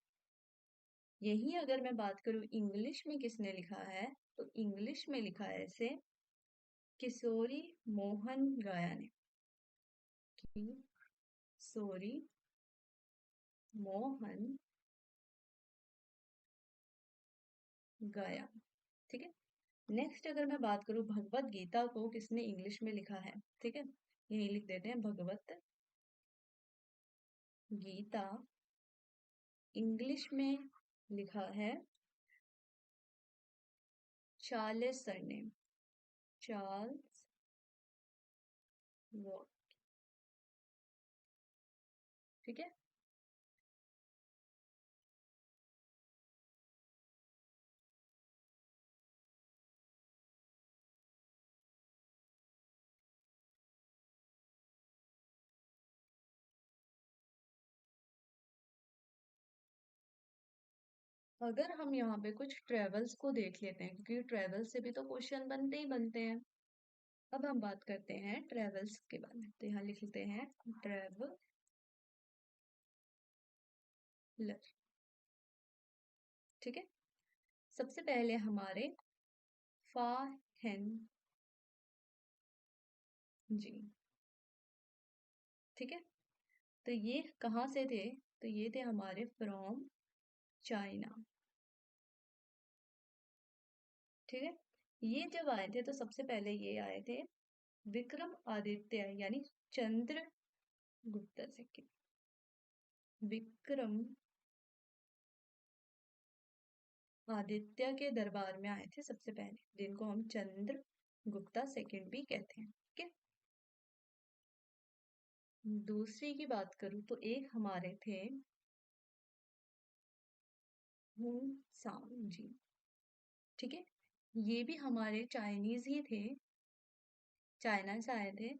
यही अगर मैं बात करूँ इंग्लिश में किसने लिखा है, तो इंग्लिश में लिखा है इसे किशोरी मोहन गाया ने। किशोरी मोहन गाया। ठीक है, नेक्स्ट अगर मैं बात करूं भगवत गीता को किसने इंग्लिश में लिखा है? ठीक है, यही लिख देते हैं भगवत गीता इंग्लिश में लिखा है चार्ल्स सर ने, चार्ल्स वॉट। अगर हम यहाँ पे कुछ ट्रेवल्स को देख लेते हैं, क्योंकि ट्रेवल से भी तो क्वेश्चन बनते ही बनते हैं। अब हम बात करते हैं ट्रेवल्स के बारे में, तो यहाँ लिख लेते हैं ट्रेवलर। ठीक है, सबसे पहले हमारे फाहेन जी। ठीक है, तो ये कहाँ से थे? तो ये थे हमारे फ्रॉम चाइना। ठीक है, ये जब आए थे तो सबसे पहले ये आए थे विक्रम आदित्य यानी चंद्र गुप्त सेकंड। विक्रम आदित्य के दरबार में आए थे सबसे पहले, जिनको हम चंद्र गुप्ता सेकंड भी कहते हैं। ठीक है, दूसरी की बात करूं तो एक हमारे थे हुन साम जी। ठीक है, ये भी हमारे चाइनीज ही थे, चाइना से आए थे।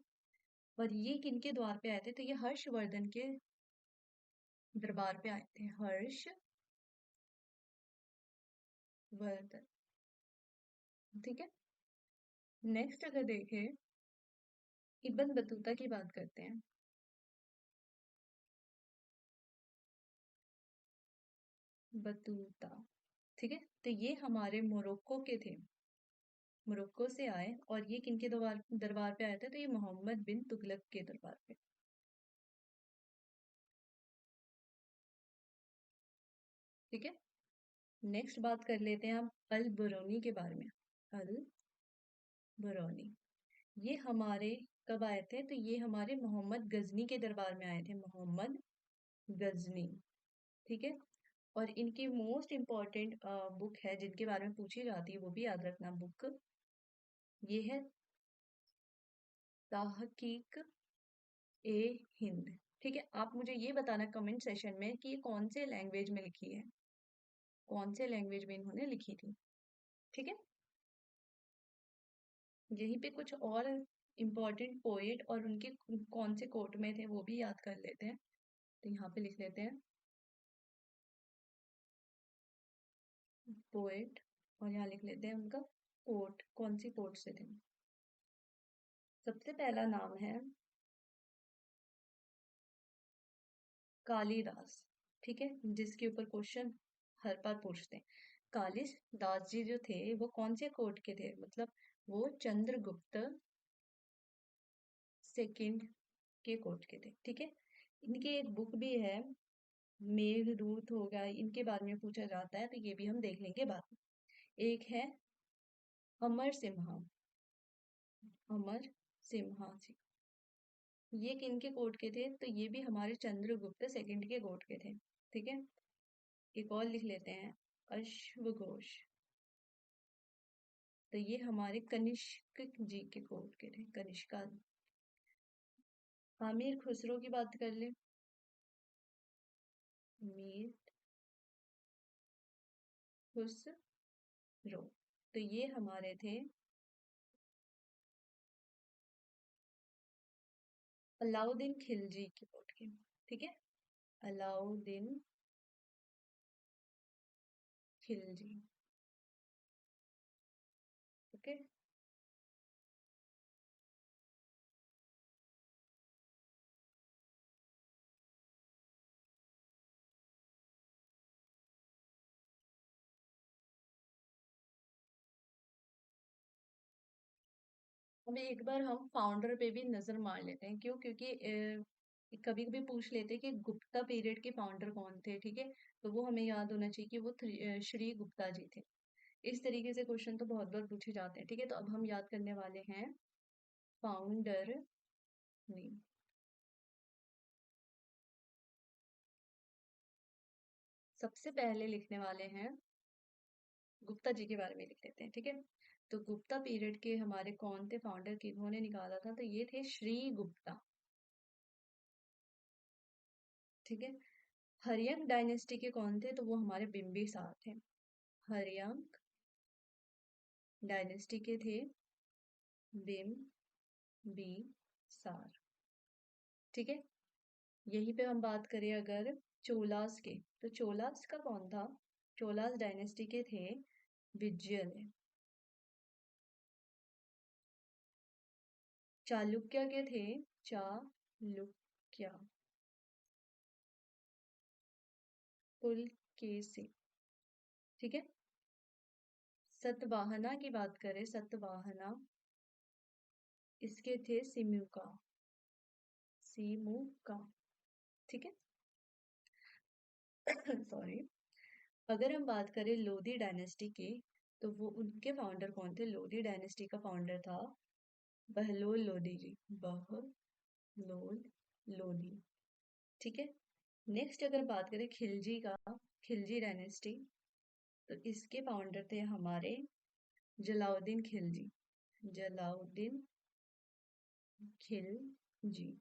और ये किनके द्वार पे आए थे? तो ये हर्षवर्धन के दरबार पे आए थे, हर्षवर्धन। ठीक है, नेक्स्ट अगर देखें इब्न बतूता की बात करते हैं। बतूता, ठीक है, तो ये हमारे मोरक्को के थे, मोरक्को से आए। और ये किनके दरबार दरबार पे आए थे? तो ये मोहम्मद बिन तुगलक के दरबार पे। ठीक है, नेक्स्ट बात कर लेते हैं हम अल बरूनी के बारे में। अल बरूनी, ये हमारे कब आए थे? तो ये हमारे मोहम्मद गजनी के दरबार में आए थे, मोहम्मद गजनी। ठीक है, और इनकी मोस्ट इम्पॉर्टेंट बुक है जिनके बारे में पूछी जाती है, वो भी याद रखना बुक, ये है ताहकीक ए हिंद। ठीक है, आप मुझे ये बताना कमेंट सेशन में कि ये कौन से लैंग्वेज में लिखी है, कौन से लैंग्वेज में इन्होंने लिखी थी। ठीक है, यहीं पे कुछ और इम्पोर्टेंट पोएट और उनके कौन से कोर्ट में थे वो भी याद कर लेते हैं। तो यहाँ पे लिख लेते हैं पोएट, और यहाँ लिख लेते हैं उनका कोर्ट, कौन सी कोर्ट से थे। सबसे पहला नाम है कालिदास। ठीक है, जिसके ऊपर क्वेश्चन हर बार पूछते हैं। कालिदास जी जो थे वो कौन से कोर्ट के थे? मतलब वो चंद्रगुप्त सेकंड के कोर्ट के थे। ठीक है, इनकी एक बुक भी है, मेघदूत होगा, इनके बारे में पूछा जाता है, तो ये भी हम देख लेंगे बाद में। एक है अमर सिम्हा, अमर सिम्हा जी, ये किनके कोर्ट के थे? तो ये भी हमारे चंद्रगुप्त सेकंड के कोर्ट के थे। ठीक है, एक और लिख लेते हैं अश्वघोष, तो ये हमारे कनिष्क जी के कोर्ट के थे, कनिष्का। आमिर खुसरो की बात कर ले, मीर खुसरो, तो ये हमारे थे अलाउद्दीन खिलजी के कोर्ट के। ठीक है, अलाउद्दीन खिलजी। ओके, अब एक बार हम फाउंडर पे भी नजर मार लेते हैं। क्यों? क्योंकि कभी कभी पूछ लेते हैं कि गुप्ता पीरियड के फाउंडर कौन थे। ठीक है, तो वो हमें याद होना चाहिए कि वो श्री गुप्ता जी थे। इस तरीके से क्वेश्चन तो बहुत बार पूछे जाते हैं। ठीक है, तो अब हम याद करने वाले हैं फाउंडर नेम। सबसे पहले लिखने वाले हैं गुप्ता जी के बारे में लिख लेते हैं। ठीक है, तो गुप्ता पीरियड के हमारे कौन थे फाउंडर, किन्होंने निकाला था? तो ये थे श्री गुप्ता। ठीक है, हरियंक डायनेस्टी के कौन थे? तो वो हमारे बिंबिसार थे, हरियंक डायनेस्टी के थे बिंबिसार। ठीक है, यहीं पे हम बात करें अगर चोलास के, तो चोलास का कौन था? चोलास डायनेस्टी के थे विजय। चालुक्य के थे चालुक्य। पुलकेशी। ठीक है। सतवाहना की बात करें, सतवाहना, इसके थे सिमुका। सिमुका। ठीक है। सॉरी। अगर हम बात करें लोधी डायनेस्टी की, तो वो उनके फाउंडर कौन थे? लोधी डायनेस्टी का फाउंडर था बहलोल लोधी जी। बहलोल लोधी। ठीक है। नेक्स्ट अगर बात करें खिलजी का, खिलजी डायनेस्टी, तो इसके फाउंडर थे हमारे जलाउद्दीन खिलजी। जलाउद्दीन खिलजी।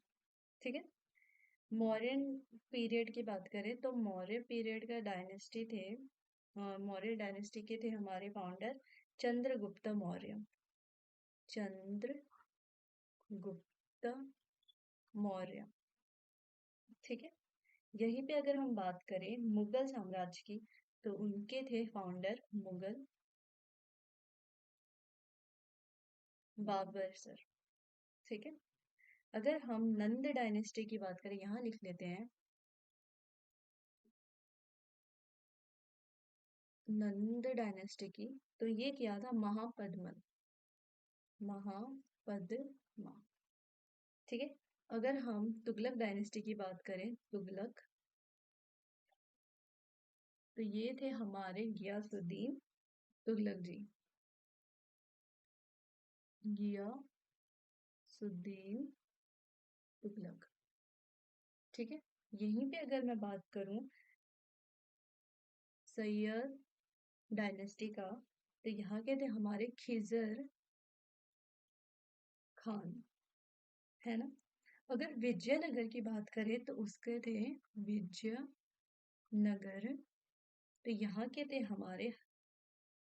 ठीक है। मौर्यन पीरियड की बात करें तो मौर्य पीरियड का डायनेस्टी थे, मौर्य डायनेस्टी के थे हमारे फाउंडर चंद्रगुप्त मौर्य। चंद्रगुप्त मौर्य। ठीक है। यहीं पे अगर हम बात करें मुगल साम्राज्य की, तो उनके थे फाउंडर मुगल बाबर सर। ठीक है। अगर हम नंद डायनेस्टी की बात करें, यहाँ लिख लेते हैं नंद डायनेस्टी की, तो ये किया था महापद्मन। महापद्मा। ठीक है। अगर हम तुगलक डायनेस्टी की बात करें, तुगलक, तो ये थे हमारे गियासुद्दीन तुगलक जी। गियासुद्दीन तुगलक। ठीक है। यहीं पे अगर मैं बात करूं सैयद डायनेस्टी का, तो यहाँ के थे हमारे खिजर खान। है ना। अगर विजयनगर की बात करें तो उसके थे विजयनगर, तो यहाँ के थे हमारे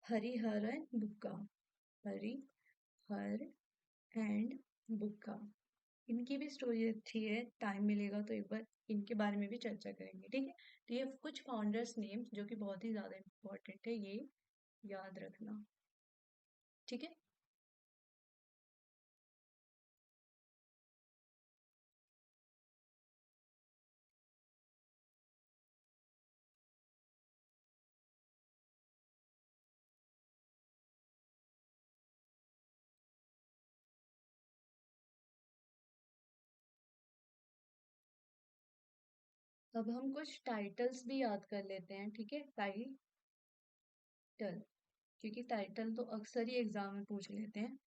हरिहरन बुक्का। हरिहर एंड बुक्का। इनकी भी स्टोरी अच्छी है, टाइम मिलेगा तो एक बार इनके बारे में भी चर्चा करेंगे। ठीक है। तो ये कुछ फाउंडर्स नेम्स जो कि बहुत ही ज्यादा इम्पोर्टेंट है, ये याद रखना। ठीक है। अब हम कुछ टाइटल्स भी याद कर लेते हैं। ठीक है। टाइटल, क्योंकि टाइटल तो अक्सर ही एग्जाम में पूछ लेते हैं।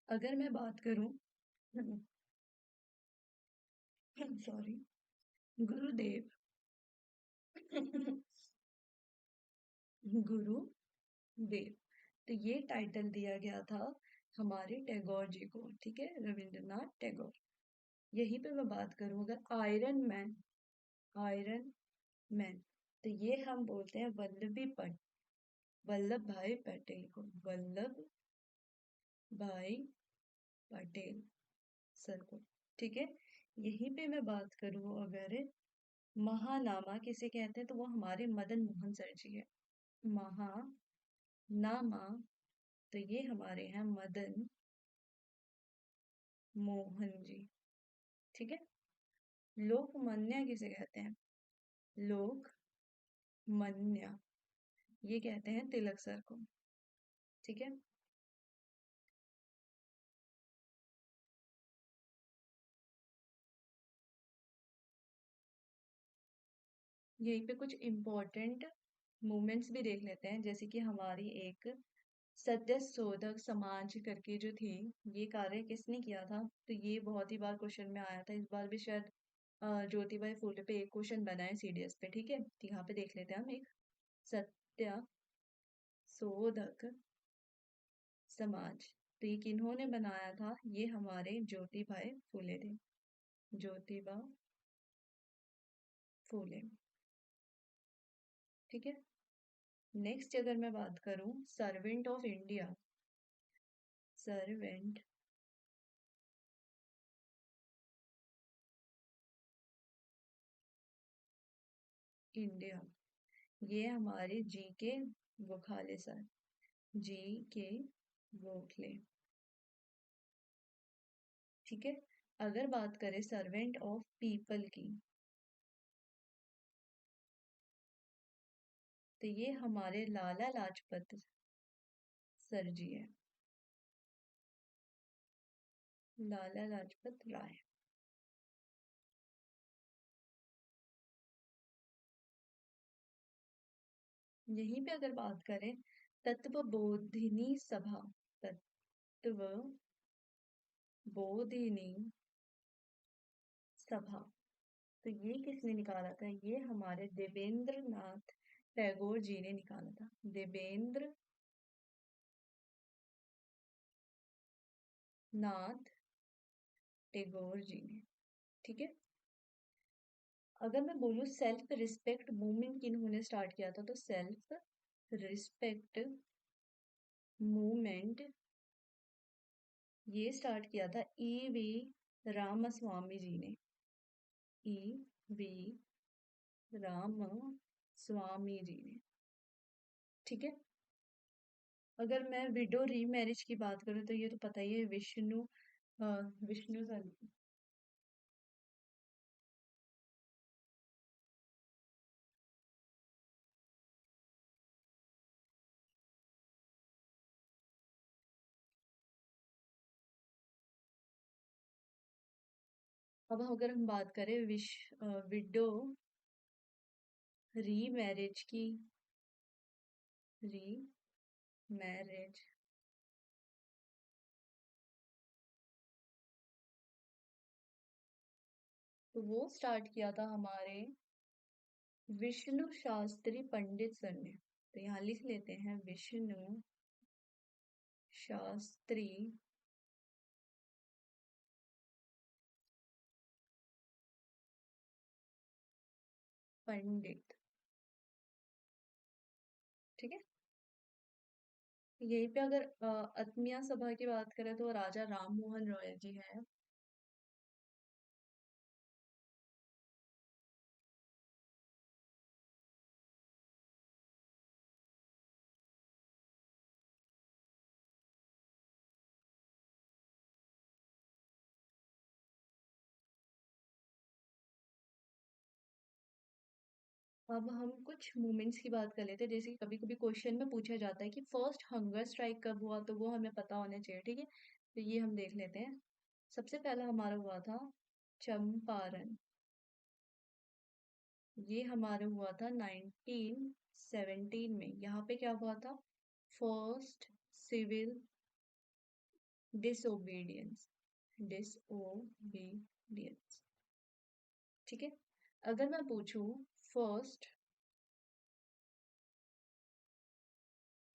अगर मैं बात करूं सॉरी, गुरुदेव गुरुदेव, तो ये टाइटल दिया गया था हमारे टैगोर जी को। ठीक है। रविंद्रनाथ टैगोर। यहीं पे मैं बात करूं अगर आयरन मैन, आयरन मैन, तो ये हम बोलते हैं वल्लभ भाई पटेल को। वल्लभ भाई पटेल सर को। ठीक है। यहीं पे मैं बात करूं अगर महानामा किसे कहते हैं, तो वो हमारे मदन मोहन सर जी है। महानामा, तो ये हमारे हैं मदन मोहन जी। ठीक है। लोकमान्य किसे कहते हैं? लोकमान्य, ये कहते हैं तिलक सर को। ठीक है। यहीं पे कुछ इम्पोर्टेंट मूवमेंट्स भी देख लेते हैं, जैसे कि हमारी एक सत्य शोधक समाज करके जो थी, ये कार्य किसने किया था? तो ये बहुत ही बार क्वेश्चन में आया था, इस बार भी शायद ज्योतिबाई फूले पे एक क्वेश्चन बना है सीडीएस पे। ठीक है। तो यहाँ पे देख लेते हैं हम एक सत्य शोधक समाज, तो ये किन्होंने बनाया था? ये हमारे ज्योतिबाई फूले थे। ज्योतिबा फूले। ठीक है। नेक्स्ट अगर मैं बात करूं servant of India, servant India, ये हमारे जी के गोखले सर, जी के गोखले। ठीक है। अगर बात करें सर्वेंट ऑफ पीपल की, तो ये हमारे लाला लाजपत सर जी है, लाला लाजपत राय। यहीं पे अगर बात करें तत्व बोधिनी सभा, तत्व बोधिनी सभा, तो ये किसने निकाला था? ये हमारे देवेंद्र नाथ टैगोर जी ने निकाला था, देवेंद्र नाथ टैगोर जी ने। ठीक है। अगर मैं बोलूँ सेल्फ रिस्पेक्ट मूवमेंट किन्होंने स्टार्ट किया था, तो सेल्फ रिस्पेक्ट मूवमेंट ये स्टार्ट किया था ई वी रामास्वामी जी ने, ई वी रामास्वामी जी ने। ठीक है। अगर मैं विडो रीमैरिज की बात करूँ, तो ये तो पता ही है, विष्णु सर। अब अगर हम बात करें विडो रीमैरिज की, री मैरिज, तो वो स्टार्ट किया था हमारे विष्णु शास्त्री पंडित सर ने। तो यहाँ लिख लेते हैं विष्णु शास्त्री पंडित। ठीक है। यहीं पे अगर आत्मीय सभा की बात करें, तो राजा राम मोहन रॉय जी हैं। अब हम कुछ मूवमेंट्स की बात कर लेते हैं, जैसे कि कभी कभी क्वेश्चन में पूछा जाता है कि फर्स्ट हंगर स्ट्राइक कब हुआ, तो वो हमें पता होना चाहिए। ठीक है। तो ये हम देख लेते हैं। सबसे पहला हमारा हुआ था चंपारण, ये हमारा हुआ था 1917 में। यहाँ पे क्या हुआ था? First civil disobedience, disobedience. ठीक है। अगर मैं पूछूं फर्स्ट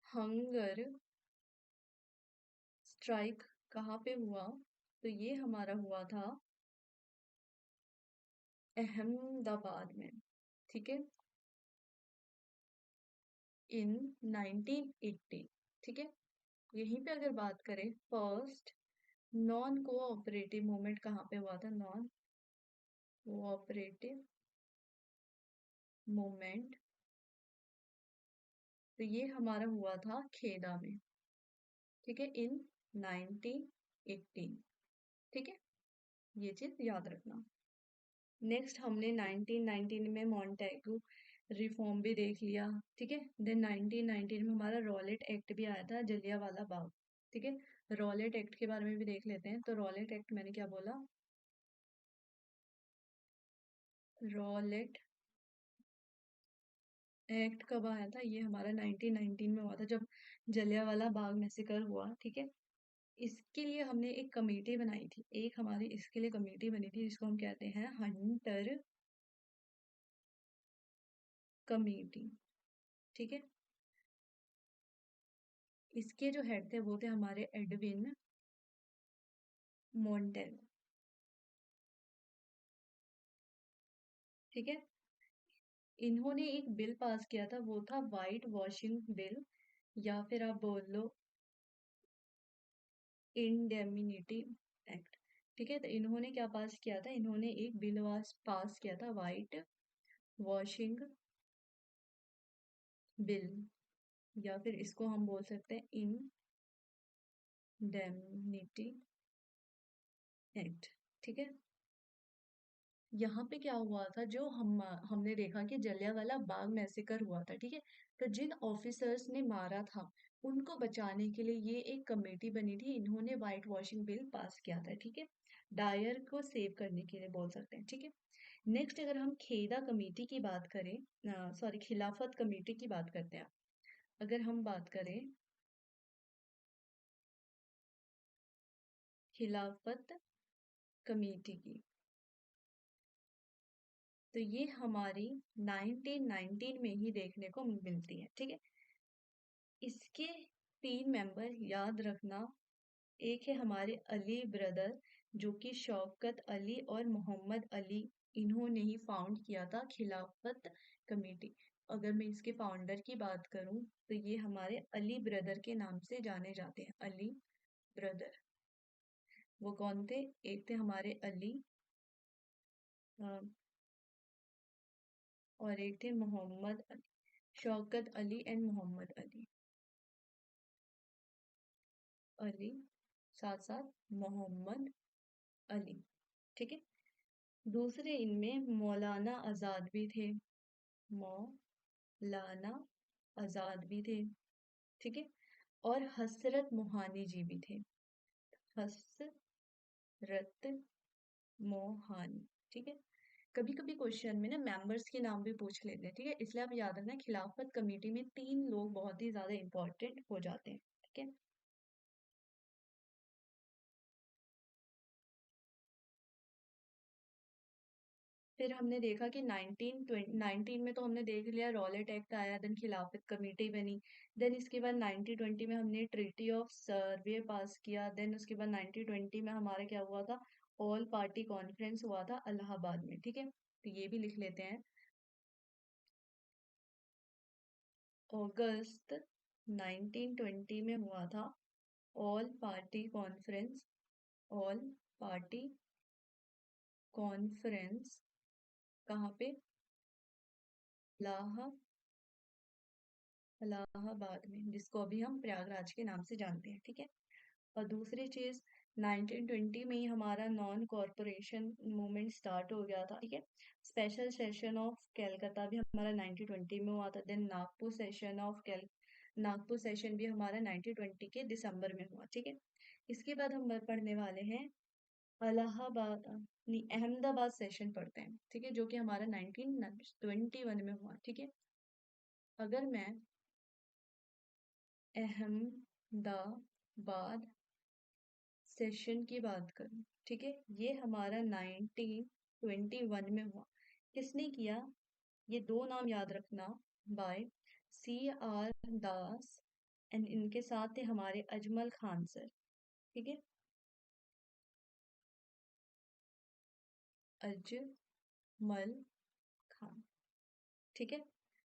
हंगर स्ट्राइक कहाँ पे हुआ, तो ये हमारा हुआ था अहमदाबाद में। ठीक है। इन 1980। ठीक है। यहीं पे अगर बात करें फर्स्ट नॉन कोऑपरेटिव मूवमेंट कहाँ पे हुआ था, नॉन कोऑपरेटिव मूवमेंट, तो ये हमारा हुआ था खेदा में। ठीक है। इन 1918। ठीक है। ये चीज याद रखना। नेक्स्ट हमने 1919 में मॉन्टेगू रिफॉर्म भी देख लिया। ठीक है। देन 1919 में हमारा रॉलेट एक्ट भी आया था, जलियांवाला बाग। ठीक है। रॉलेट एक्ट के बारे में भी देख लेते हैं। तो रॉलेट एक्ट मैंने क्या बोला, रॉलेट एक्ट कब आया था? ये हमारा 1919 में हुआ था, जब जलियांवाला बाग मैसेकर हुआ। ठीक है। इसके लिए हमने एक कमेटी बनाई थी, एक हमारी इसके लिए कमेटी बनी थी, जिसको हम कहते हैं हंटर कमेटी। ठीक है। इसके जो हेड थे वो थे हमारे एडविन मोंटेल। ठीक है। इन्होंने एक बिल पास किया था, वो था वाइट वॉशिंग बिल, या फिर आप बोल लो इंडेमिनिटी एक्ट। ठीक है। तो इन्होंने क्या पास किया था? इन्होंने एक बिल पास किया था, वाइट वॉशिंग बिल, या फिर इसको हम बोल सकते हैं इंडेमनिटी एक्ट। ठीक है, यहाँ पे क्या हुआ था, जो हमने देखा कि जलियांवाला बाग मैसेकर हुआ था। ठीक है, तो जिन ऑफिसर्स ने मारा था उनको बचाने के लिए ये एक कमेटी बनी थी, इन्होंने व्हाइट वॉशिंग बिल पास किया था। ठीक है, डायर को सेव करने के लिए बोल सकते हैं। ठीक है, नेक्स्ट अगर हम खेदा कमेटी की बात करें, सॉरी खिलाफत कमेटी की बात करते हैं। अगर हम बात करें खिलाफत कमेटी की, तो ये हमारी 1919 में ही देखने को मिलती है। ठीक है, इसके 3 मेंबर याद रखना। एक है हमारे अली ब्रदर, जो कि शौकत अली और मोहम्मद अली, इन्होंने ही फाउंड किया था खिलाफत कमेटी। अगर मैं इसके फाउंडर की बात करूं तो ये हमारे अली ब्रदर के नाम से जाने जाते हैं, अली ब्रदर। वो कौन थे? एक थे हमारे अली, अ, और एक थे मोहम्मद अली, शौकत अली एंड मोहम्मद अली। अली साथ साथ मोहम्मद अली। ठीक है, दूसरे इनमें मौलाना आजाद भी थे, मौलाना आजाद भी थे। ठीक है, और हसरत मोहानी जी भी थे, हसरत मोहानी। ठीक है, कभी कभी क्वेश्चन में ना मेंबर्स के नाम भी पूछ लेते हैं। ठीक है, इसलिए आप याद रखना खिलाफत कमेटी में 3 लोग बहुत ही ज्यादा इंपॉर्टेंट हो जाते हैं। ठीक है, फिर हमने देखा कि 1919 में तो हमने देख लिया रॉलेट एक्ट आया, देन खिलाफत कमेटी बनी। देन इसके बाद 1920 में हमने ट्रीटी ऑफ सर्वे पास किया। देन उसके बाद 1920 में हमारा क्या हुआ था, ऑल पार्टी कॉन्फ्रेंस हुआ था इलाहाबाद में। ठीक है, तो ये भी लिख लेते हैं, अगस्त 1920 में हुआ था all party conference, all party conference कहाँ पे? इलाहा इलाहाबाद में, जिसको अभी हम प्रयागराज के नाम से जानते हैं। ठीक है, और दूसरी चीज 1920 में ही हमारा नॉन कॉरपोरेशन मूवमेंट स्टार्ट हो गया था। ठीक है, स्पेशल सेशन ऑफ कैलकाता भी हमारा 1920 में हुआ था। देन नागपुर सेशन भी हमारा 1920 के दिसंबर में हुआ। ठीक है, इसके बाद हम पढ़ने वाले हैं अलाहाबाद नहीं, अहमदाबाद सेशन पढ़ते हैं। ठीक है, जो कि हमारा 1921 में हुआ। ठीक है, अगर मैं अहमदाबाद सेशन की बात करूं, ठीक है, ये हमारा 1921 में हुआ। किसने किया? ये 2 नाम याद रखना, बाय C.R. दास, एंड इनके साथ थे हमारे अजमल खान सर। ठीक है, अजमल खान। ठीक है,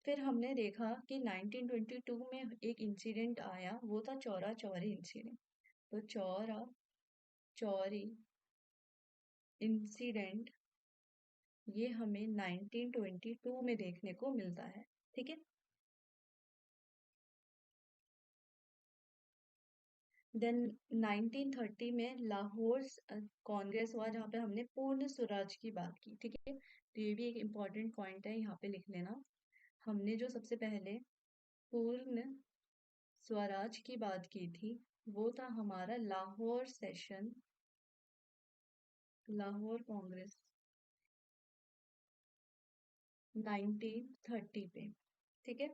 फिर हमने देखा कि 1922 में एक इंसिडेंट आया, वो था चौरा चौरी इंसिडेंट। तो चौरा चौरी इंसिडेंट ये हमें 1922 में देखने को मिलता है। ठीक है, देन 1930 में लाहौर कांग्रेस हुआ, जहाँ पे हमने पूर्ण स्वराज की बात की। ठीक है, तो ये भी एक इम्पॉर्टेंट पॉइंट है, यहाँ पे लिख लेना। हमने जो सबसे पहले पूर्ण स्वराज की बात की थी वो था हमारा लाहौर सेशन, लाहौर कांग्रेस 1930 पे। ठीक है,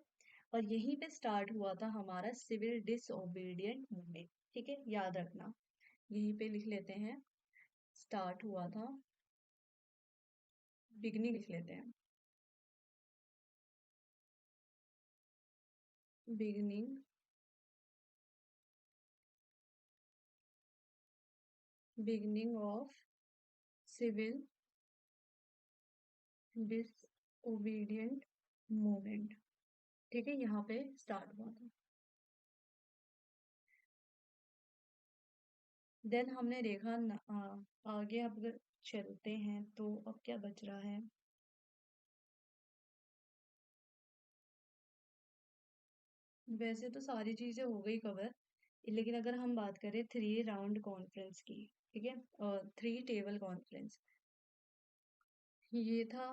और यहीं पे स्टार्ट हुआ था हमारा सिविल डिसओबीडिएंट मूवमेंट। ठीक है, याद रखना, यहीं पे लिख लेते हैं, स्टार्ट हुआ था, बिगनिंग लिख लेते हैं, beginning beginning of civil disobedient movement. ठीक है, यहाँ पे स्टार्ट हुआ था। देन हमने देखा आगे अब अगर चलते हैं तो अब क्या बच रहा है, वैसे तो सारी चीजें हो गई कवर, लेकिन अगर हम बात करें थ्री राउंड कॉन्फ्रेंस की, ठीक है, और थ्री टेबल कॉन्फ्रेंस, ये था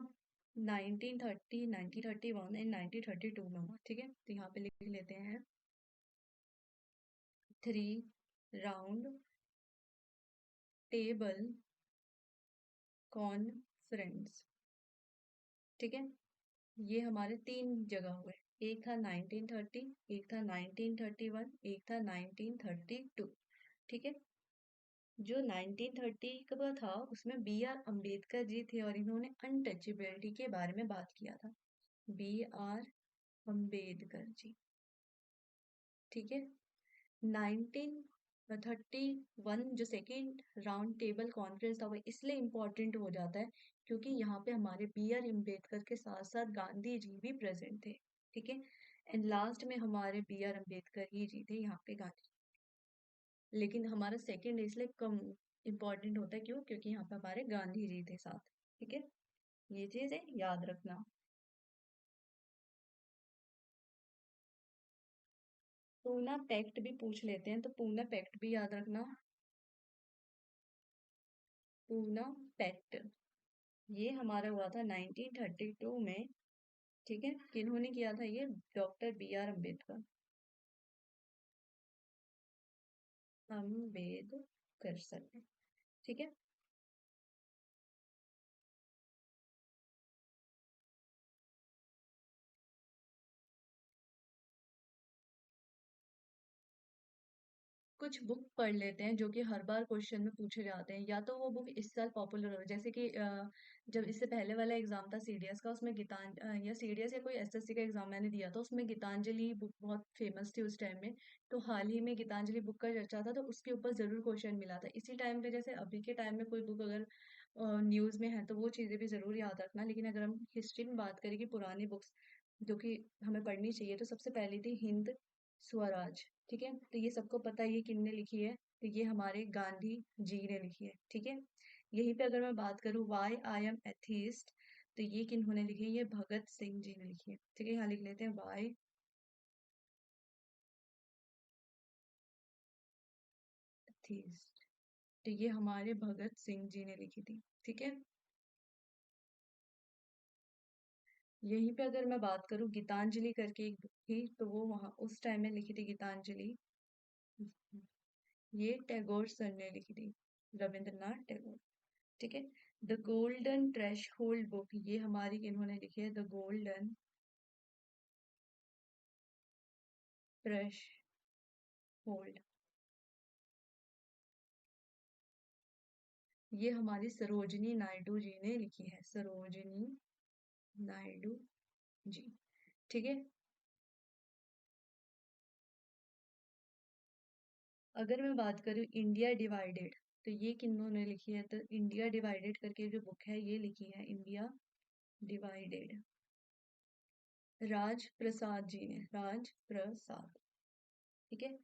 1930, 1931 एंड 1932 में हुआ, ठीक है। तो यहाँ पे लिख लेते हैं थ्री राउंड टेबल कॉन्फ्रेंस, ठीक है। ये हमारे तीन जगह हुए, एक था 1930, एक था 1931, एक था 1932, ठीक है। जो 1930 का था उसमें बी आर अम्बेडकर जी थे और इन्होंने अनटचेबिलिटी के बारे में बात किया था, बी आर अम्बेडकर जी, ठीक है। 1931 जो सेकेंड राउंड टेबल कॉन्फ्रेंस था वो इसलिए इम्पोर्टेंट हो जाता है क्योंकि यहाँ पे हमारे बी आर अम्बेडकर के साथ साथ गांधी जी भी प्रेजेंट थे, ठीक है। एंड लास्ट में हमारे बी आर अम्बेडकर ही जी थे यहाँ पे गांधी, लेकिन हमारा सेकेंड इसलिए कम इम्पोर्टेंट होता है, क्यों? क्योंकि यहाँ पे हमारे गांधी जी थे साथ, ठीक है। ये चीज है, याद रखना। पूना पैक्ट भी पूछ लेते हैं, तो पूना पैक्ट भी याद रखना। पूना पैक्ट ये हमारा हुआ था 1932 में, ठीक है। किन्होंने किया था ये? Doctor B R Ambedkar, Ambedkar sir ने, ठीक है। कुछ बुक पढ़ लेते हैं जो कि हर बार क्वेश्चन में पूछे जाते हैं, या तो वो बुक इस साल पॉपुलर हो, जैसे कि जब इससे पहले वाला एग्जाम था सीडीएस का, उसमें या सीडीएस या कोई एसएससी का एग्जाम मैंने दिया था, उसमें गीतांजलि बुक बहुत फेमस थी उस टाइम में। तो हाल ही में गीतांजलि बुक का चर्चा था, तो उसके ऊपर जरूर क्वेश्चन मिला था इसी टाइम पे। जैसे अभी के टाइम में कोई बुक अगर न्यूज में है तो वो चीजें भी जरूर याद रखना। लेकिन अगर हम हिस्ट्री में बात करें कि पुरानी बुक्स जो कि हमें पढ़नी चाहिए, तो सबसे पहली थी हिंद स्वराज, ठीक है। तो ये सबको पता है ये किसने लिखी है, तो ये हमारे गांधी जी ने लिखी है, ठीक है। यहीं पे अगर मैं बात करूँ वाई आई एम एथीस्ट, तो ये किन्होंने लिखी है? ये भगत सिंह जी ने लिखी है, ठीक है। यहाँ लिख लेते हैं वाई एथीस्ट, तो ये हमारे भगत सिंह जी ने लिखी थी, ठीक है। यहीं पे अगर मैं बात करूँ गीतांजलि करके एक बुक थी, तो वो वहाँ उस टाइम में लिखी थी गीतांजलि, ये टैगोर सर ने लिखी थी, रविंद्रनाथ टैगोर, ठीक है। The golden threshold book ये हमारी इन्होंने लिखी है, द गोल्डन थ्रेश होल्ड, ये हमारी सरोजिनी नायडू जी ने लिखी है, सरोजिनी नायडू जी, ठीक है। अगर मैं बात करूँ इंडिया डिवाइडेड, तो ये किन्होंने लिखी है? तो इंडिया डिवाइडेड करके जो बुक है ये लिखी है इंडिया डिवाइडेड, राज प्रसाद जी ने, राज प्रसाद, ठीक है।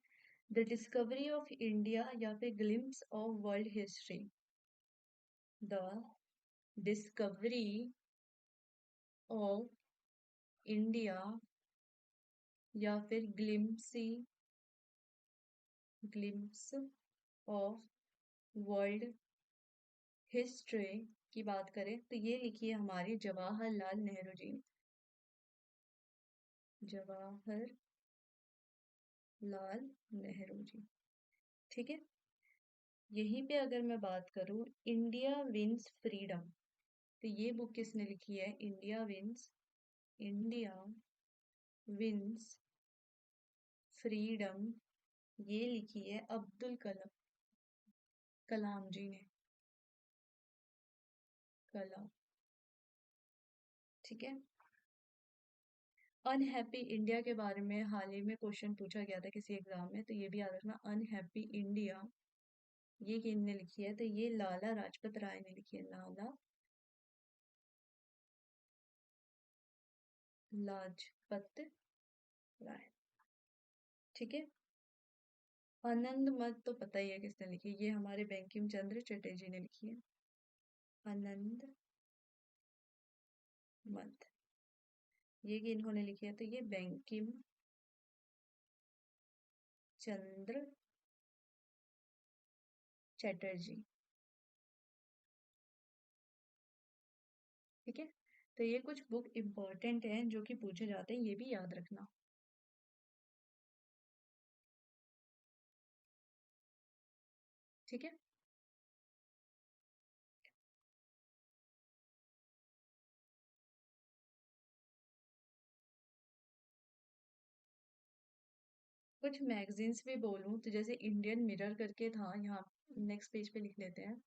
द डिस्कवरी ऑफ इंडिया या फिर glimpse of world history, the discovery of India या फिर ग्लिम्स ऑफ वर्ल्ड हिस्ट्री की बात करें तो ये लिखी है हमारी जवाहरलाल नेहरू जी ने, जवाहरलाल नेहरू जी, ठीक है। यहीं पे अगर मैं बात करूं इंडिया विंस फ्रीडम, तो ये बुक किसने लिखी है? इंडिया विंस फ्रीडम ये लिखी है अब्दुल कलाम जी ने, कलाम, ठीक है। अनहैप्पी इंडिया के बारे में हाल ही में क्वेश्चन पूछा गया था किसी एग्जाम में, तो ये भी याद रखना, अनहैप्पी इंडिया ये किसने लिखी है? तो ये लाला लाजपत राय ने लिखी है, लाला लाजपत राय, ठीक है। आनंद मत तो पता ही है किसने लिखी है, ये हमारे बंकिम चंद्र चटर्जी ने लिखी है, आनंद मत, ये कि इन्होंने लिखी है, तो ये बंकिम चंद्र चटर्जी। ठीक है, तो ये कुछ बुक इम्पोर्टेंट हैं जो कि पूछे जाते हैं, ये भी याद रखना। ठीक है, कुछ मैगजीन्स भी बोलूं तो जैसे इंडियन मिरर करके था, यहाँ नेक्स्ट पेज पे लिख लेते हैं।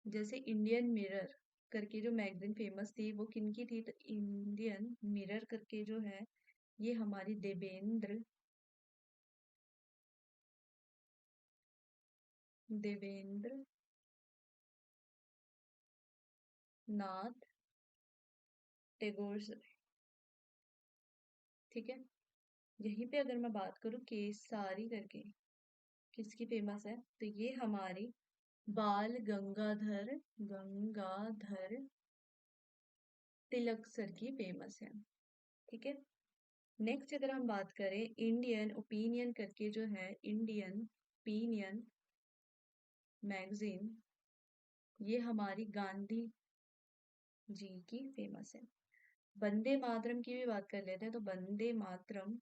जैसे इंडियन मिरर करके जो मैगजीन फेमस थी वो किनकी थी, तो इंडियन मिरर करके जो है ये हमारी देवेंद्र देवेंद्र नाथ टैगोर सर। ठीक है, यहीं पे अगर मैं बात करूँ केसारी करके किसकी फेमस है, तो ये हमारी बाल गंगाधर गंगाधर तिलक सर की फेमस है। ठीक है, नेक्स्ट अगर हम बात करें इंडियन ओपिनियन करके जो है इंडियन ओपिनियन मैगजीन, ये हमारी गांधी जी की फेमस है। वंदे मातरम की भी बात कर लेते हैं, तो वंदे मातरम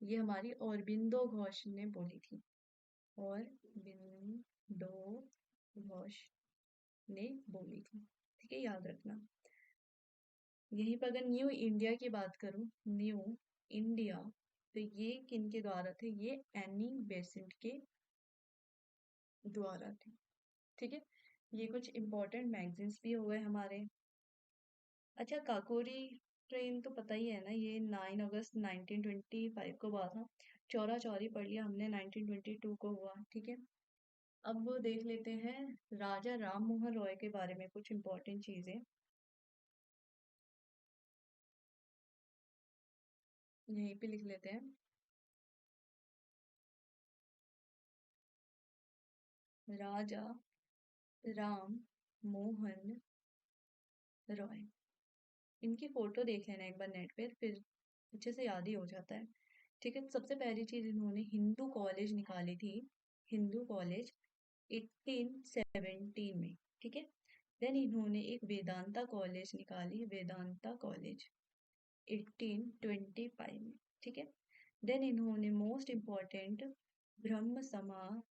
ये हमारी औरबिंदो घोष ने बोली थी, औरबिंदो घोष ने बोली थी। ठीक है, याद रखना। यहीं पर अगर न्यू इंडिया की बात करूं, न्यू इंडिया, तो ये किनके द्वारा थे, ये एनी बेसेंट के द्वारा थे। ठीक है, ये कुछ इंपॉर्टेंट मैगजीन्स भी हो गए हमारे। अच्छा, काकोरी ट्रेन तो पता ही है ना, ये 9 अगस्त 1925 को हुआ था। चौरा चौरी पढ़ लिया हमने, 1922 को हुआ। ठीक है, अब वो देख लेते हैं राजा राम मोहन रॉय के बारे में कुछ इंपॉर्टेंट चीजें, यहीं पे लिख लेते हैं। राजा राम मोहन रॉय, इनकी फोटो देख लेना एक बार नेट पे, फिर अच्छे से याद ही हो जाता है। ठीक है, सबसे पहली चीज इन्होंने हिंदू कॉलेज निकाली थी, हिंदू कॉलेज 1817 में। ठीक है, देन इन्होंने एक वेदांता कॉलेज निकाली, वेदांता कॉलेज 1825 में। ठीक है, देन इन्होंने मोस्ट इम्पॉर्टेंट ब्रह्म समा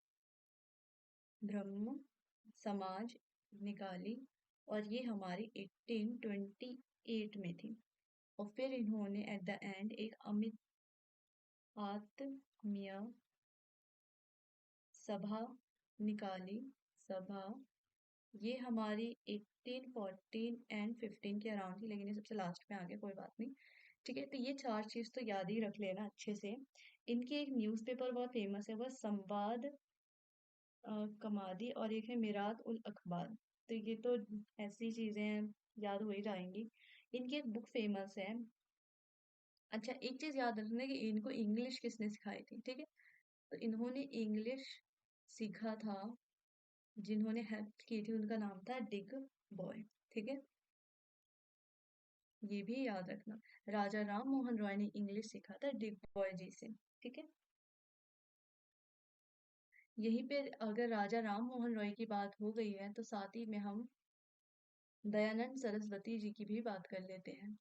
ब्रह्म समाज निकाली, और ये हमारी 1828 में थी। और फिर इन्होंने एट द एंड एक अमित आत्मीय सभा निकाली, सभा, ये हमारी 1814 एंड 15 के अराउंड थी, लेकिन ये सबसे लास्ट में आ गया, कोई बात नहीं। ठीक है, तो ये चार चीज तो याद ही रख लेना अच्छे से। इनकी एक न्यूज़पेपर बहुत फेमस है, वह संवाद कमादी, और एक है मिरात उल अखबार। तो ये तो ऐसी चीजें हैं, याद हो ही जाएंगी। इनकी एक बुक फेमस है। अच्छा, एक चीज याद रखना कि इनको इंग्लिश किसने सिखाई थी। ठीक है, तो इन्होंने इंग्लिश सीखा था, जिन्होंने हेल्प की थी उनका नाम था डिग बॉय। ठीक है, ये भी याद रखना, राजा राम मोहन रॉय ने इंग्लिश सीखा था डिग बॉय जी से। ठीक है, यहीं पे अगर राजा राम मोहन रॉय की बात हो गई है, तो साथ ही में हम दयानंद सरस्वती जी की भी बात कर लेते हैं।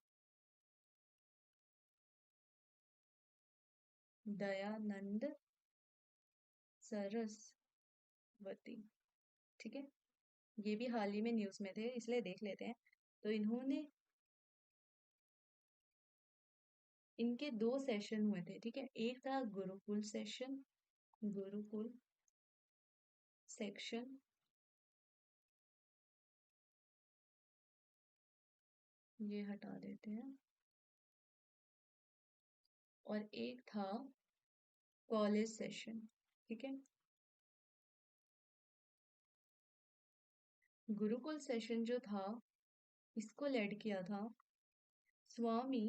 दयानंद सरस्वती। ठीक है, ये भी हाल ही में न्यूज में थे, इसलिए देख लेते हैं। तो इन्होंने, इनके दो सेशन हुए थे। ठीक है, एक था गुरुकुल सेशन, गुरुकुल सेक्शन, ये हटा देते हैं, और एक था कॉलेज सेशन। ठीक है, गुरुकुल सेशन जो था, इसको लेड किया था स्वामी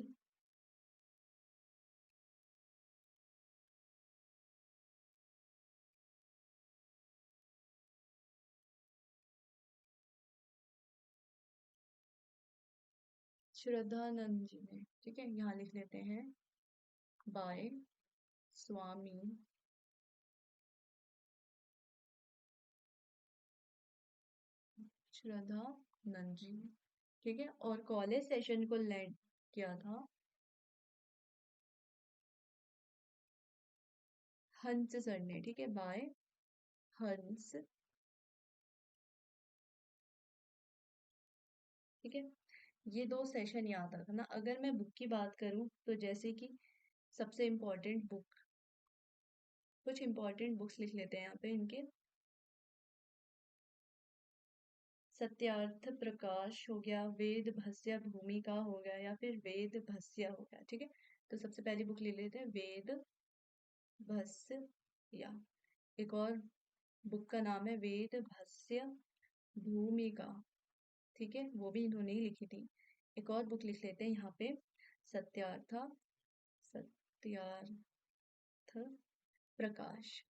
श्रद्धानंद जी ने, ठीक है, यहाँ लिख लेते हैं बाय स्वामी श्रद्धानंद जी, ठीक है। और कॉलेज सेशन को लेड किया था हंस सर ने, ठीक है, बाय हंस, ठीक है। ये दो सेशन याद रखना। अगर मैं बुक की बात करूं तो जैसे कि सबसे इम्पोर्टेंट बुक, कुछ इम्पोर्टेंट बुक्स लिख लेते हैं यहाँ पे इनके। सत्यार्थ प्रकाश हो गया, वेद भस्य भूमिका हो गया, या फिर वेद भस्य हो गया, ठीक है। तो सबसे पहली बुक ले लेते हैं वेद भस्य, या एक और बुक का नाम है वेद भस्य भूमिका, ठीक है, वो भी इन्होंने ही लिखी थी। एक और बुक लिख लेते हैं यहाँ पे सत्यार्थ सत्यार्थ प्रकाश,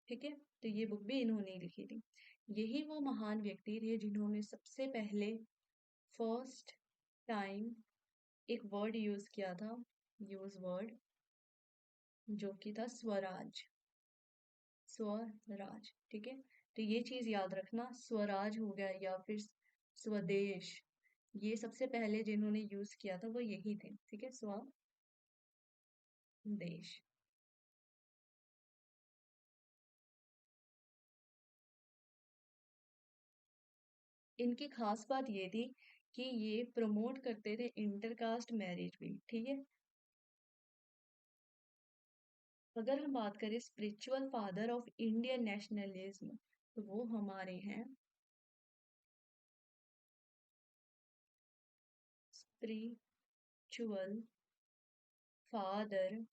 ठीक है। तो ये बुक भी इन्होंने ही लिखी थी। यही वो महान व्यक्ति थे जिन्होंने सबसे पहले फर्स्ट टाइम एक वर्ड यूज किया था, यूज वर्ड, जो कि था स्वराज, स्वराज, ठीक है। तो ये चीज याद रखना, स्वराज हो गया या फिर स्वदेश, ये सबसे पहले जिन्होंने यूज किया था वो यही थे, ठीक है, स्वदेश। इनकी खास बात ये थी कि ये प्रमोट करते थे इंटरकास्ट मैरिज भी, ठीक है। अगर हम बात करें spiritual father of Indian nationalism, तो वो हमारे हैं spiritual father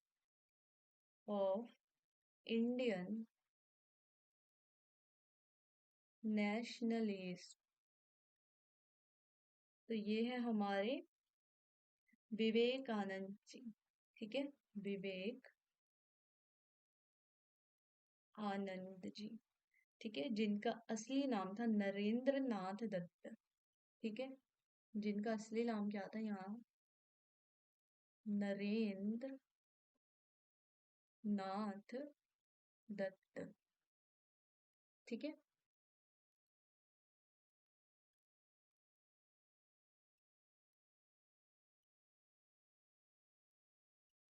of Indian nationalism, तो ये है हमारे विवेकानंद जी, ठीक है, विवेक आनंद जी, ठीक है, जिनका असली नाम था नरेंद्र नाथ दत्त, ठीक है। जिनका असली नाम क्या था यहाँ, नरेंद्र नाथ दत्त, ठीक है।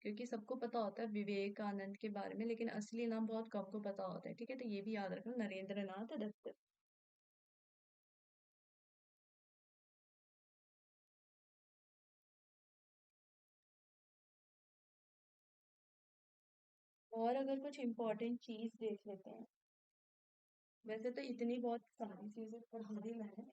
क्योंकि सबको पता होता है विवेकानंद के बारे में, लेकिन असली नाम बहुत कम को पता होता है, ठीक है। तो ये भी याद रखना, नरेंद्र नाथ दत्त। और अगर कुछ इम्पोर्टेंट चीज देख लेते हैं, वैसे तो इतनी बहुत सारी चीजें पढ़ा दी मैंने।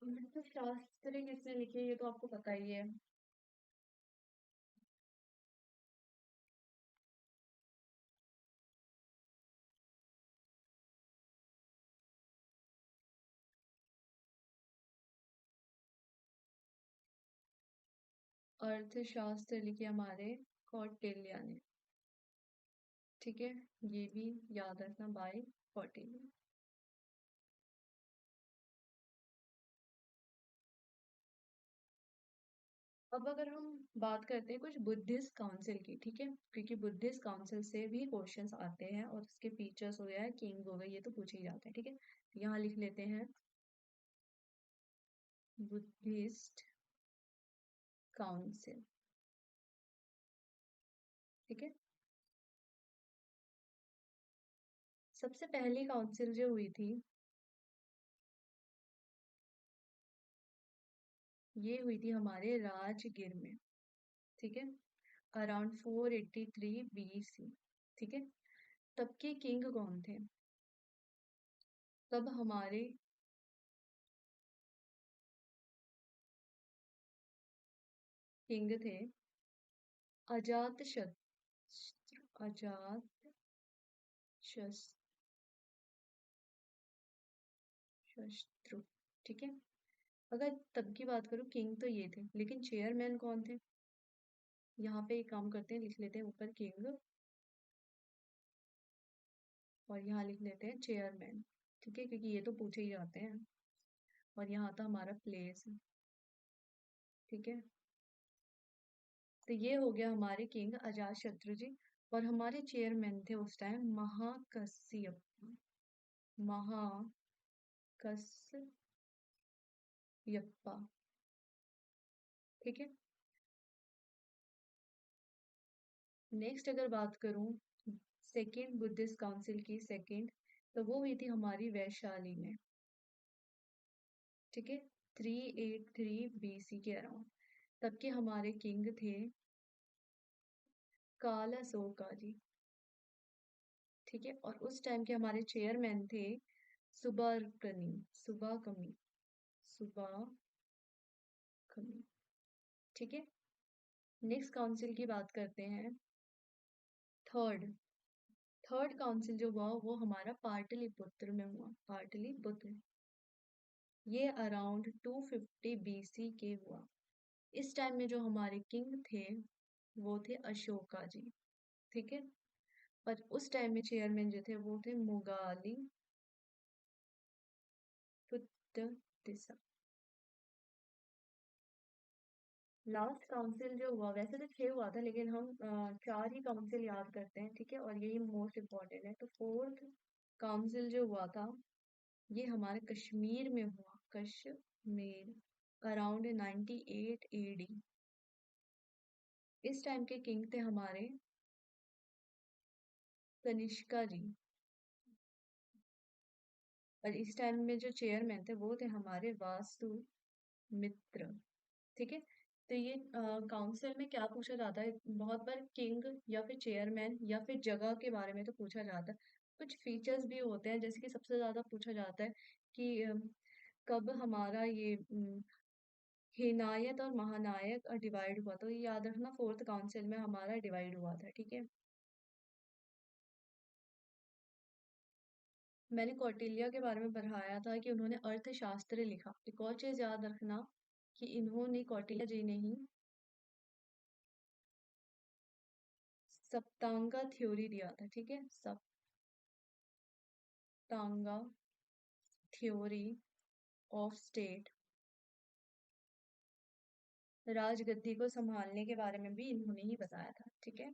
अर्थशास्त्र किसने लिखी है ये तो आपको पता ही है। अर्थशास्त्र लिखी हमारे कौटिल्य ने, ठीक है। ये भी याद रखना, बाय कौटिल्य। अब अगर हम बात करते हैं कुछ बुद्धिस्ट काउंसिल की, ठीक है, क्योंकि बुद्धिस्ट काउंसिल से भी क्वेश्चंस आते हैं और उसके फीचर्स हो गया, किंग हो गए, ये तो पूछे ही जाते हैं, ठीक है। यहाँ लिख लेते हैं बुद्धिस्ट काउंसिल, ठीक है। सबसे पहली काउंसिल जो हुई थी, ये हुई थी हमारे राजगिर में, ठीक है, अराउंड 483 BC, ठीक है। तब के किंग कौन थे? तब हमारे किंग थे अजात शत्रु, अजात शत्रु, ठीक है। अगर तब की बात करूं, किंग तो ये थे, लेकिन चेयरमैन कौन थे? यहाँ पे एक काम करते हैं, लिख लेते हैं ऊपर किंग और यहाँ लिख लेते हैं चेयरमैन। ठीक है, क्योंकि ये तो पूछे ही जाते हैं। और यहाँ था हमारा प्लेस। ठीक है, तो ये हो गया हमारे किंग अजात शत्रु जी। और हमारे चेयरमैन थे उस टाइम महाकश्यप। महाकश्यपा। ठीक है, नेक्स्ट अगर बात करूं सेकेंड बुद्धिस्ट काउंसिल की, सेकेंड तो वो हुई थी हमारी वैशाली में। ठीक है, 383 BC के अराउंड। तब के हमारे किंग थे कालासोका जी। ठीक है, और उस टाइम के हमारे चेयरमैन थे सुबाकर्णी, सुबाकर्णी, सुबाकर्णी। ठीक है, नेक्स्ट काउंसिल की बात करते हैं। थर्ड थर्ड काउंसिल जो हुआ वो हमारा पाटलिपुत्र में हुआ, पाटलिपुत्र। ये अराउंड 250 BC के हुआ। इस टाइम में जो हमारे किंग थे वो थे अशोका जी। ठीक है, पर उस टाइम में चेयरमैन जो थे वो थे मुगाली पुत्तिसा। लास्ट काउंसिल जो हुआ, वैसे तो 6 हुआ था लेकिन हम 4 ही काउंसिल याद करते हैं। ठीक है, और यही मोस्ट इम्पोर्टेंट है। तो फोर्थ काउंसिल जो हुआ था ये हमारे कश्मीर में हुआ, कश्मीर, अराउंड 98 AD। इस टाइम के किंग थे हमारे कनिष्का जी। और इस टाइम में जो चेयरमैन थे वो थे हमारे वास्तु मित्र। ठीक है, तो ये काउंसिल में क्या पूछा जाता है, बहुत बार किंग या फिर चेयरमैन या फिर जगह के बारे में तो पूछा जाता है। कुछ फीचर्स भी होते हैं, जैसे कि सबसे ज्यादा पूछा जाता है कि कब हमारा ये हिनायत और महानायक डिवाइड हुआ। तो ये याद रखना, फोर्थ काउंसिल में हमारा डिवाइड हुआ था। ठीक है, मैंने कौटिल्य के बारे में पढ़ाया था कि उन्होंने अर्थशास्त्र लिखा। एक और चीज याद रखना कि इन्होंने, कौटिल्य जी ने ही सप्तांगा थ्योरी दिया था। ठीक है, सप्तांगा थ्योरी ऑफ स्टेट, राजगद्दी को संभालने के बारे में भी इन्होंने ही बताया था। ठीक है,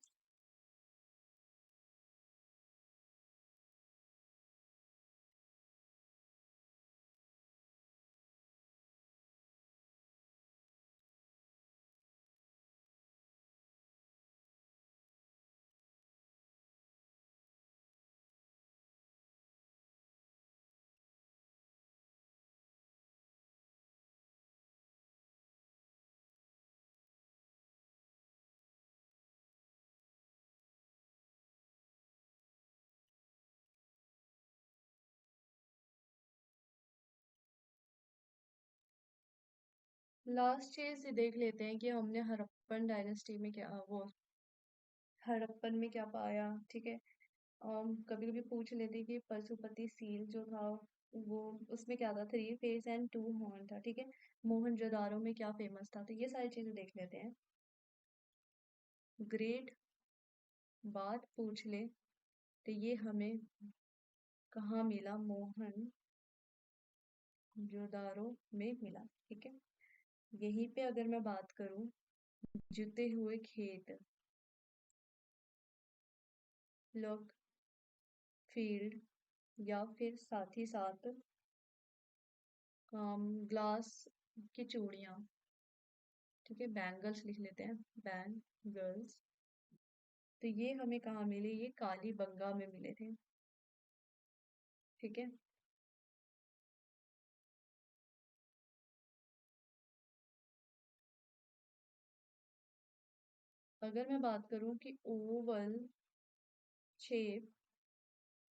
लास्ट चीज देख लेते हैं कि हमने हड़प्पन डायनेस्टी में क्या, वो हड़प्पन में क्या पाया। ठीक है, कभी कभी पूछ लेते हैं कि पशुपति सील जो था वो, उसमें क्या था, 3 फेस एंड 2 हॉर्न था। ठीक है, मोहनजोदारो में क्या फेमस था, तो ये सारी चीजें देख लेते हैं। ग्रेट बात पूछ ले तो ये हमें कहाँ मिला, मोहनजोदारो में मिला। ठीक है, यहीं पे अगर मैं बात करूं, जुते हुए खेत, लॉक फील्ड, या फिर साथ ही साथ ग्लास की चूड़ियाँ। ठीक है, बैंगल्स लिख लेते हैं, बैंगल्स। तो ये हमें कहाँ मिले, ये कालीबंगा में मिले थे। ठीक है, अगर मैं बात करूं कि ओवल शेप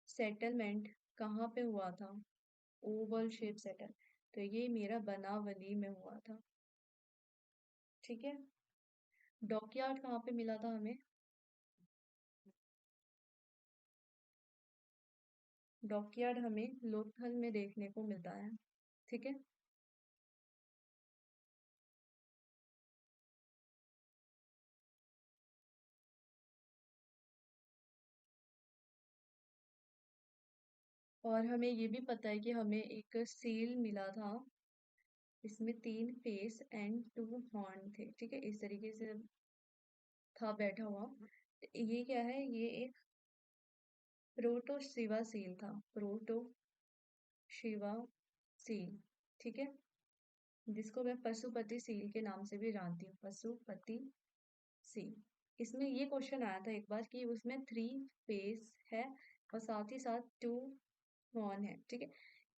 सेटलमेंट कहाँ पे हुआ था, ओवल शेप सेटल, तो ये मेरा बनावली में हुआ था। ठीक है, डॉकयार्ड कहाँ पे मिला था हमें, डॉकयार्ड हमें लोथल में देखने को मिलता है। ठीक है, और हमें ये भी पता है कि हमें एक सील मिला था, इसमें 3 फेस एंड 2 हॉर्न थे, ठीक है, इस तरीके से था बैठा हुआ। ये क्या है, ये एक प्रोटो शिवा सील था, प्रोटो शिवा सील, ठीक है, जिसको मैं पशुपति सील के नाम से भी जानती हूँ, पशुपति सील। इसमें ये क्वेश्चन आया था एक बार कि उसमें 3 फेस है और साथ ही साथ 2 हॉर्न है, ठीक है।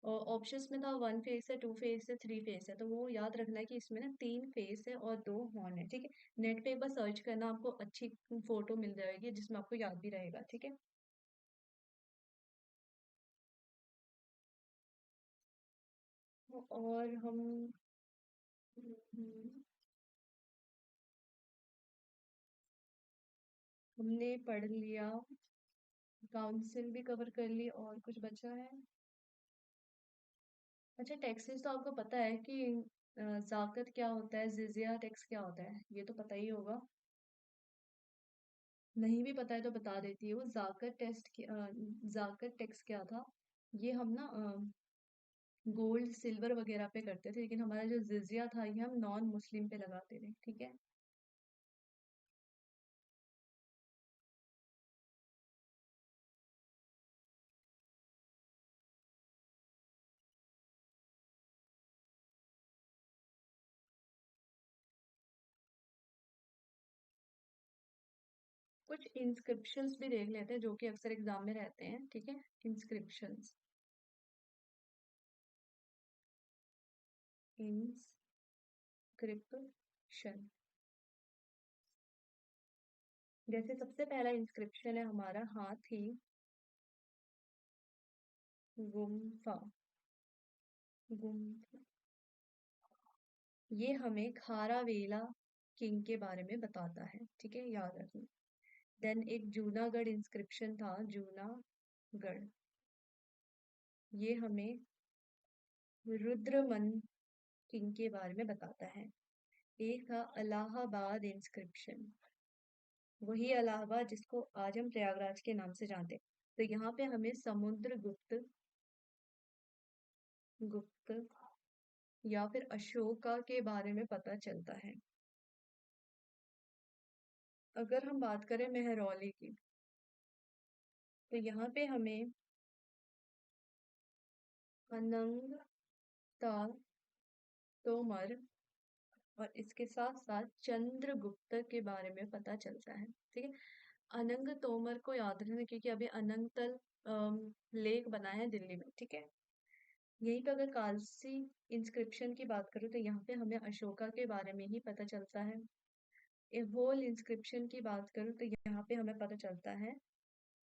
और ऑप्शंस में था 1 फेस है, 2 फेस है, 3 फेस है, तो वो याद रखना है कि इसमें ना 3 फेस है और 2 हॉर्न है, ठीक है। नेट पे एक बार सर्च करना, आपको अच्छी फोटो मिल जाएगी जिसमें आपको याद भी रहेगा, ठीक है। और हम हम्म, हमने पढ़ लिया, काउंसिल भी कवर कर ली, और कुछ बचा है। अच्छा, टैक्सेस तो आपको पता है कि ज़ाकत क्या होता है, जिज़िया टैक्स क्या होता है, ये तो पता ही होगा। नहीं भी पता है तो बता देती हूँ। ज़ाकत टैक्स क्या था, ये हम ना गोल्ड सिल्वर वगैरह पे करते थे, लेकिन हमारा जो जिज़िया था ये हम नॉन मुस्लिम पे लगाते थे, ठीक है। कुछ इंस्क्रिप्शंस भी देख लेते हैं जो कि अक्सर एग्जाम में रहते हैं, ठीक है। इंस्क्रिप्शंस, इंस्क्रिप्शन, जैसे सबसे पहला इंस्क्रिप्शन है हमारा, हाथी गुम्फा, गुम्फा, ये हमें खारावेला किंग के बारे में बताता है, ठीक है, याद रखना। देन एक जूनागढ़ इंस्क्रिप्शन था, जूनागढ़, ये हमें रुद्रमन किंग के बारे में बताता है। एक था इलाहाबाद इंस्क्रिप्शन, वही इलाहाबाद जिसको आज हम प्रयागराज के नाम से जानते हैं। तो यहाँ पे हमें समुद्रगुप्त गुप्त या फिर अशोका के बारे में पता चलता है। अगर हम बात करें मेहरौली की, तो यहाँ पे हमें अनंग तोमर और इसके साथ साथ चंद्रगुप्त के बारे में पता चलता है, ठीक है। अनंग तोमर को याद रखना क्योंकि अभी अनंगतल लेक बना है दिल्ली में, ठीक है। यहीं पे अगर कालसी इंस्क्रिप्शन की बात करूँ तो यहाँ पे हमें अशोका के बारे में ही पता चलता है। एहोल इंस्क्रिप्शन की बात करूँ तो यहाँ पे हमें पता चलता है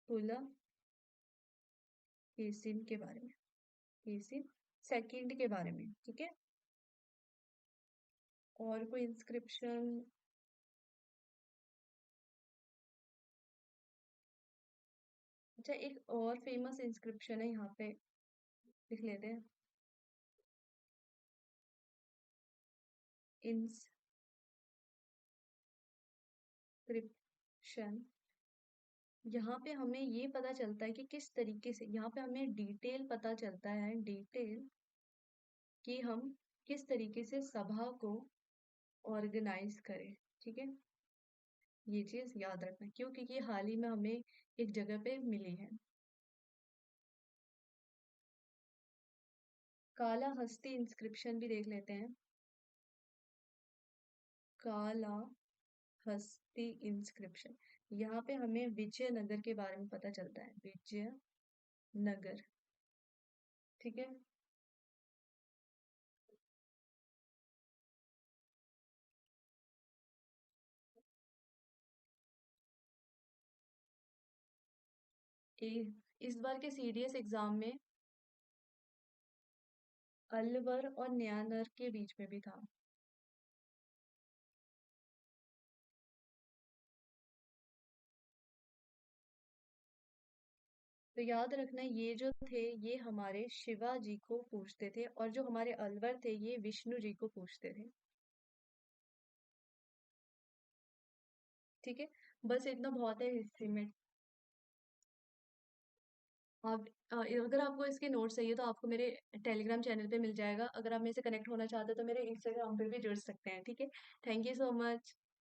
पुलकेशिन के बारे में, केशिन सेकंड के बारे में, ठीक है। और कोई इंस्क्रिप्शन, अच्छा एक और फेमस इंस्क्रिप्शन है यहाँ पे, लिख लेते हैं। इंस्क्रिप्शन, यहाँ पे हमें ये पता चलता है कि किस तरीके से, यहाँ पे हमें डिटेल पता चलता है, डिटेल कि हम किस तरीके से सभा को ऑर्गेनाइज करें, ठीक है। ये चीज याद रखना, क्यों, क्योंकि ये हाल ही में हमें एक जगह पे मिली है। काला हस्ती इंस्क्रिप्शन भी देख लेते हैं। काला हस्ती इंस्क्रिप्शन, यहाँ पे हमें विजयनगर के बारे में पता चलता है, विजयनगर, ठीक है। इस बार के सीडीएस एग्जाम में अलवर और न्यानर के बीच में भी था। तो याद रखना, ये जो थे ये हमारे शिवाजी को पूछते थे, और जो हमारे अलवर थे ये विष्णु जी को पूछते थे, ठीक है। बस इतना बहुत है हिस्ट्री में। आप अगर आपको इसके नोट्स चाहिए तो आपको मेरे टेलीग्राम चैनल पे मिल जाएगा। अगर आप मेरे से कनेक्ट होना चाहते हो तो मेरे इंस्टाग्राम पे भी जुड़ सकते हैं, ठीक है? Thank you so much.